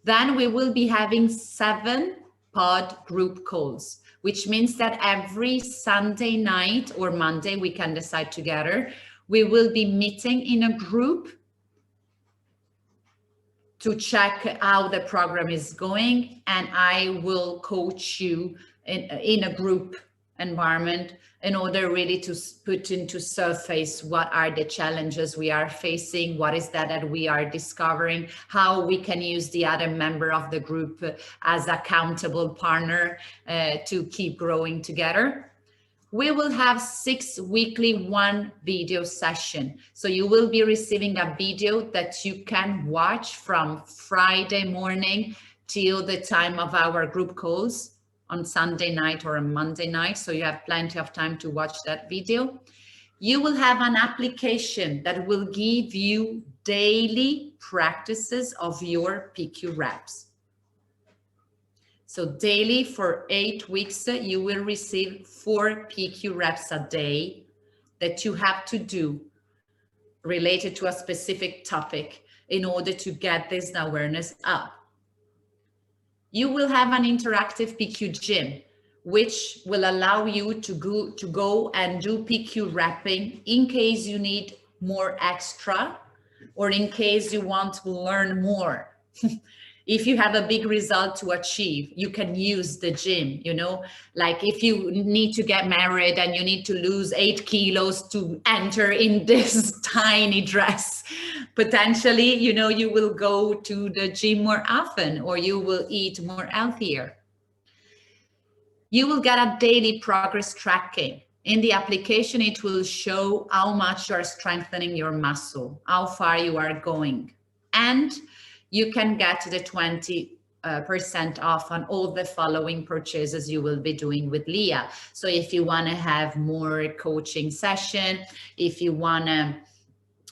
Then we will be having 7 pod group calls, which means that every Sunday night or Monday, we can decide together, we will be meeting in a group to check how the program is going, and I will coach you in a group environment in order really to put into surface what are the challenges we are facing, what is that we are discovering, how we can use the other member of the group as accountable partner to keep growing together. We will have 6 weekly 1 video session. So you will be receiving a video that you can watch from Friday morning till the time of our group calls on Sunday night or on Monday night. So you have plenty of time to watch that video. You will have an application that will give you daily practices of your PQ reps. So daily for 8 weeks, you will receive 4 PQ reps a day that you have to do related to a specific topic in order to get this awareness up. You will have an interactive PQ gym, which will allow you to go and do PQ repping in case you need more extra, or in case you want to learn more. If you have a big result to achieve, you can use the gym, you know, like if you need to get married and you need to lose 8 kilos to enter in this tiny dress, potentially, you know, you will go to the gym more often, or you will eat more healthier. You will get a daily progress tracking. In the application, it will show how much you are strengthening your muscle, how far you are going. And you can get the 20% off on all the following purchases you will be doing with Leah. So if you want to have more coaching session, if you want to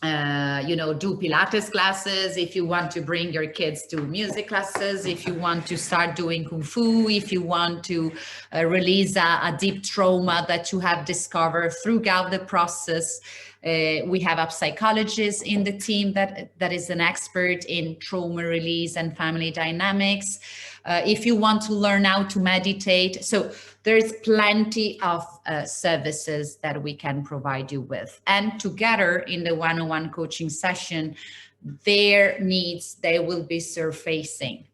do Pilates classes, if you want to bring your kids to music classes, if you want to start doing Kung Fu, if you want to release a deep trauma that you have discovered throughout the process. We have a psychologist in the team that is an expert in trauma release and family dynamics. If you want to learn how to meditate. So there's plenty of services that we can provide you with. And together in the one-on-one coaching session, their needs, they will be surfacing.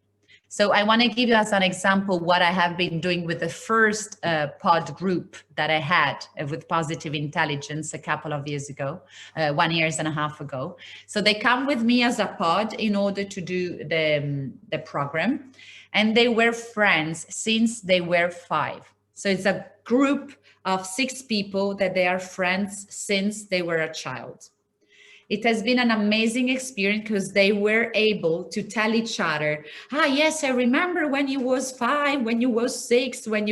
So I want to give you as an example what I have been doing with the first pod group that I had with Positive Intelligence a couple of years ago, 1.5 years ago. So they come with me as a pod in order to do the program. And they were friends since they were 5. So it's a group of 6 people that they are friends since they were a child. It has been an amazing experience because they were able to tell each other, yes, I remember when you was 5, when you was 6, and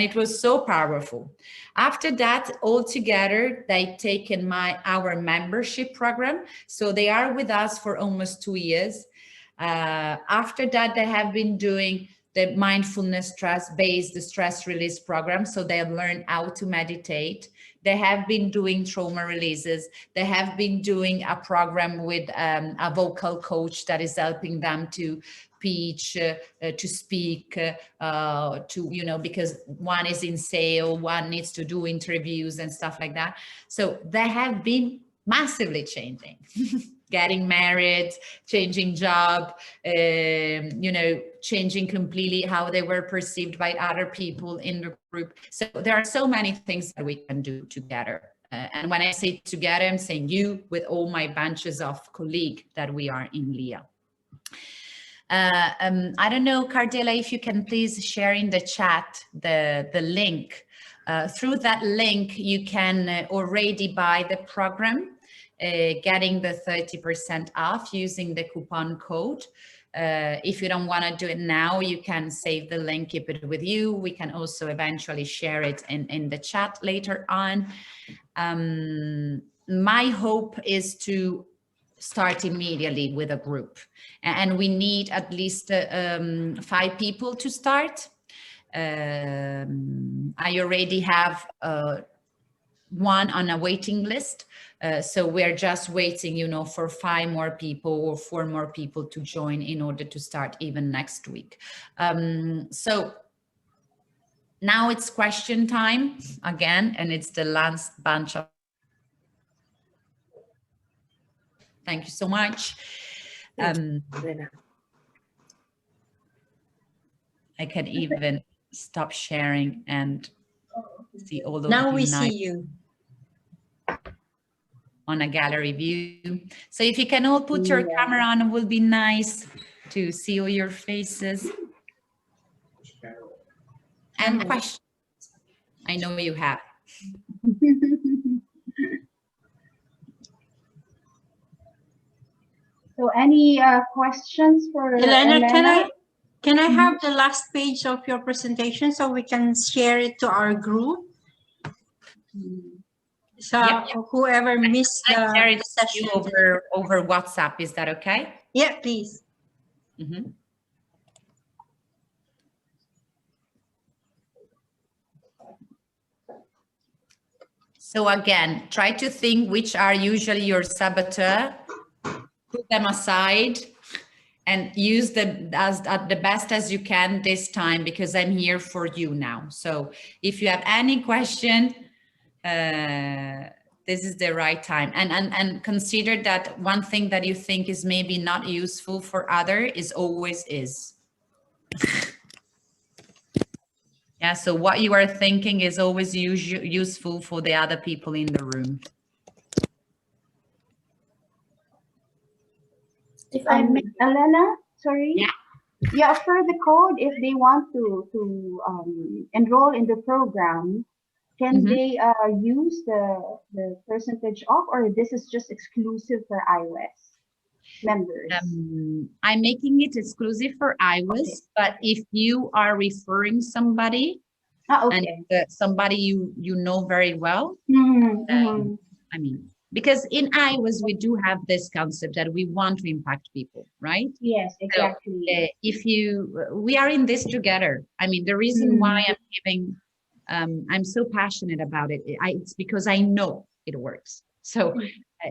it was so powerful. After that, all together, they've taken our membership program. So they are with us for almost 2 years. After that, they have been doing the mindfulness stress-based stress release program. So they have learned how to meditate. They have been doing trauma releases. They have been doing a program with a vocal coach that is helping them to pitch, to speak, because one is in sale, one needs to do interviews and stuff like that. So they have been massively changing. Getting married, changing job, changing completely how they were perceived by other people in the group. So there are so many things that we can do together. And when I say together, I'm saying you with all my bunches of colleagues that we are in Leah. I don't know, Cardella, if you can please share in the chat the link. Through that link, you can already buy the program. Getting the 30% off using the coupon code. If you don't want to do it now, you can save the link, keep it with you. We can also eventually share it in the chat later on. My hope is to start immediately with a group. And we need at least 5 people to start. I already have one on a waiting list. So we're just waiting, you know, for 5 more people or 4 more people to join in order to start even next week. So now it's question time again, and it's the last bunch of. Thank you so much. I can even stop sharing and see all of now you we see you on a gallery view. So if you can all put your camera on, it will be nice to see all your faces. And questions. I know you have. So any questions for Elena? Elena? Can I have the last page of your presentation so we can share it to our group? So whoever missed the session over WhatsApp, is that okay? Yeah, please. So again, try to think which are usually your saboteur, put them aside, and use them as the best as you can this time, because I'm here for you now. So if you have any question, this is the right time. And consider that one thing that you think is maybe not useful for other is always is. Yeah, so what you are thinking is always useful for the other people in the room. If Elena, sorry. Yeah, for the code, if they want to enroll in the program, can they use the percentage off, or this is just exclusive for iOS members? I'm making it exclusive for iOS, but if you are referring somebody, and somebody you know very well, I mean, because in iOS we do have this concept that we want to impact people, right? Yes, exactly. So, we are in this together. I mean, the reason why I'm giving, I'm so passionate about it, it's because I know it works. So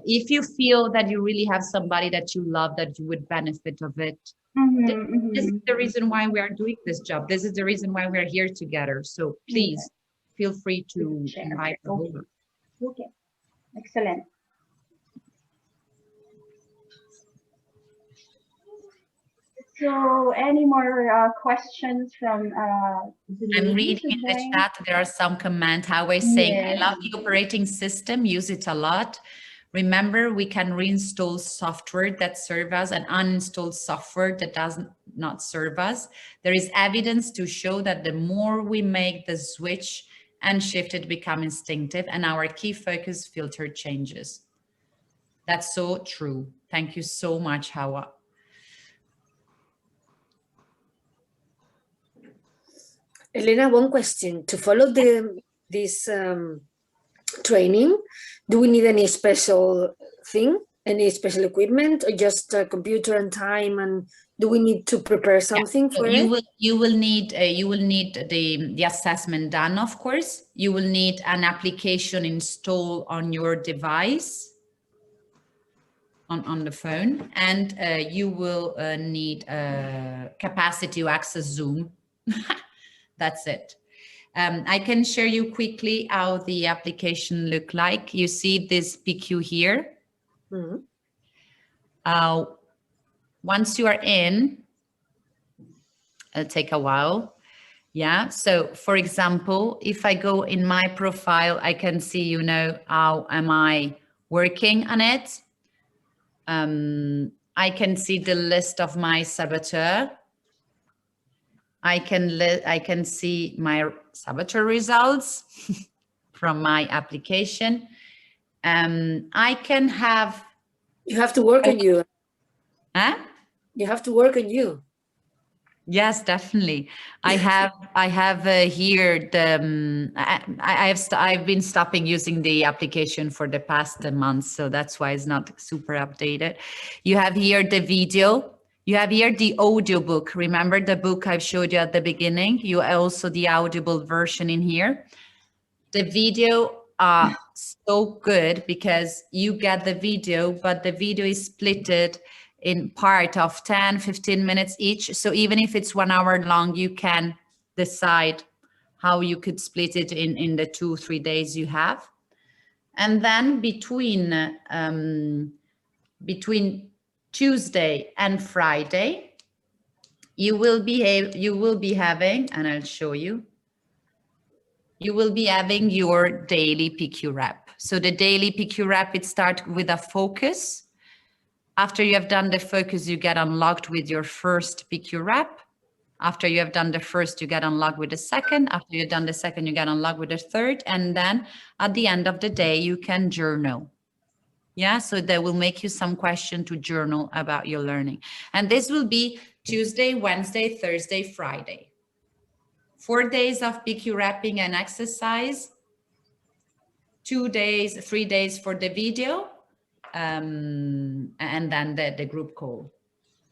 if you feel that you really have somebody that you love, that you would benefit of it, this is the reason why we are doing this job. This is the reason why we're here together. So please feel free to invite them over. Okay, excellent. So any more questions from I'm reading in the chat. There are some comments. Howard saying, I love the operating system, use it a lot. Remember, we can reinstall software that serves us and uninstall software that does not serve us. There is evidence to show that the more we make the switch and shift, it become instinctive, and our key focus filter changes. That's so true. Thank you so much, Hawa. Elena, one question. To follow this training, do we need any special thing, any special equipment, or just a computer and time? And do we need to prepare something for it? You will need the assessment done, of course. You will need an application installed on your device, on the phone, and you will need capacity to access Zoom. That's it. I can share you quickly how the application look like. You see this PQ here. Once you are in, it'll take a while. Yeah, so for example, if I go in my profile, I can see, you know, how am I working on it. I can see the list of my saboteur. I can see my saboteur results from my application. I can have. You have to work on you. Huh? You have to work on you. Yes, definitely. I have here the I've been stopping using the application for the past months, so that's why it's not super updated. You have here the video. You have here the audiobook. Remember the book I've showed you at the beginning? You also the audible version in here. The video are so good because you get the video, but the video is splitted in part of 10, 15 minutes each. So even if it's 1 hour long, you can decide how you could split it in the 2-3 days you have. And then between Tuesday and Friday, you will be having, and I'll show you, you will be having your daily PQ rep. So the daily PQ rep, it starts with a focus. After you have done the focus, you get unlocked with your first PQ rep. After you have done the first, you get unlocked with the second. After you've done the second, you get unlocked with the third. And then at the end of the day, you can journal. Yeah, so they will make you some question to journal about your learning. And this will be Tuesday, Wednesday, Thursday, Friday. 4 days of PQ wrapping and exercise, 3 days for the video, and then the group call.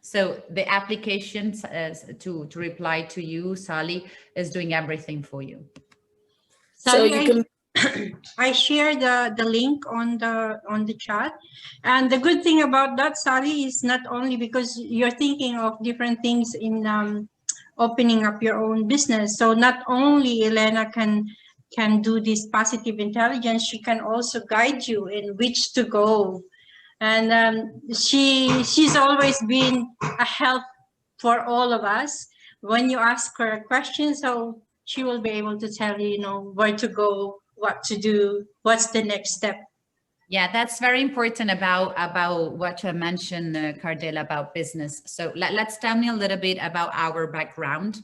So the application to reply to you, Sally, is doing everything for you. So you can. I share the link on the chat, and the good thing about that, Sally, is not only because you're thinking of different things in opening up your own business. So not only Elena can do this positive intelligence, she can also guide you in which to go. And she's always been a help for all of us. When you ask her a question, so she will be able to tell you, where to go, what to do, what's the next step. Yeah, that's very important about what you mentioned, Cardell, about business. So let's tell me a little bit about our background.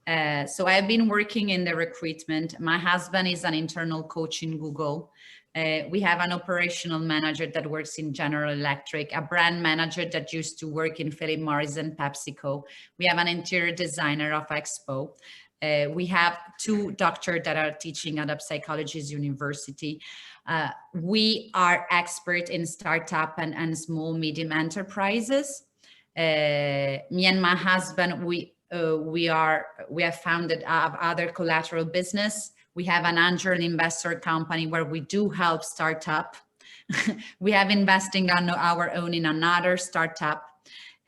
So I've been working in the recruitment. My husband is an internal coach in Google. We have an operational manager that works in General Electric, a brand manager that used to work in Philip Morris and PepsiCo. We have an interior designer of Expo. We have 2 doctors that are teaching at a psychologist university. We are expert in startup and small, medium enterprises. Me and my husband, we have founded other collateral business. We have an angel investor company where we do help startup. We have investing on our own in another startup.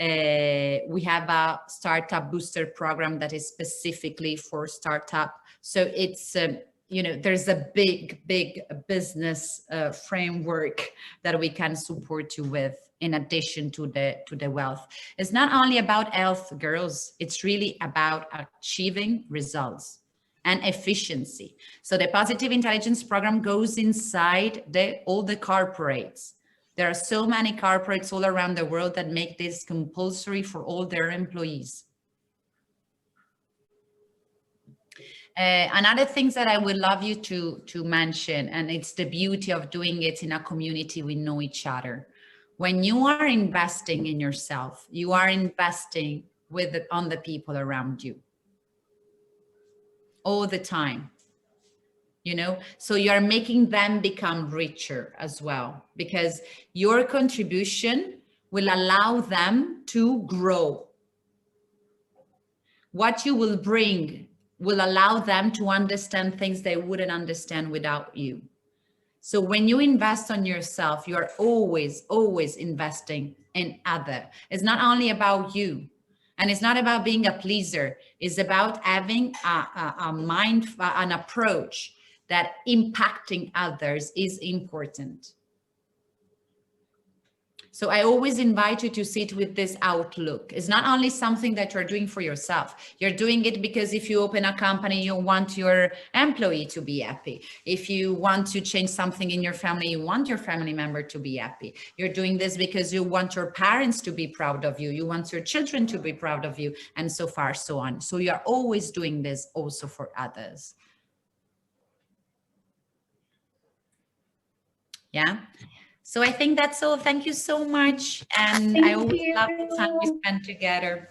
We have a startup booster program that is specifically for startup. So it's, there's a big business framework that we can support you with in addition to the wealth. It's not only about health, girls, it's really about achieving results and efficiency. So the positive intelligence program goes inside all the corporates. There are so many corporates all around the world that make this compulsory for all their employees. Another thing that I would love you to mention, and it's the beauty of doing it in a community, we know each other. When you are investing in yourself, you are investing on the people around you all the time. So you're making them become richer as well, because your contribution will allow them to grow. What you will bring will allow them to understand things they wouldn't understand without you. So when you invest on yourself, you are always investing in other. It's not only about you. And it's not about being a pleaser. It's about having a mind, an approach that impacting others is important. So I always invite you to sit with this outlook. It's not only something that you're doing for yourself. You're doing it because if you open a company, you want your employee to be happy. If you want to change something in your family, you want your family member to be happy. You're doing this because you want your parents to be proud of you. You want your children to be proud of you, and so far, so on. So you're always doing this also for others. Yeah. So I think that's all. Thank you so much. And I always love the time we spend together.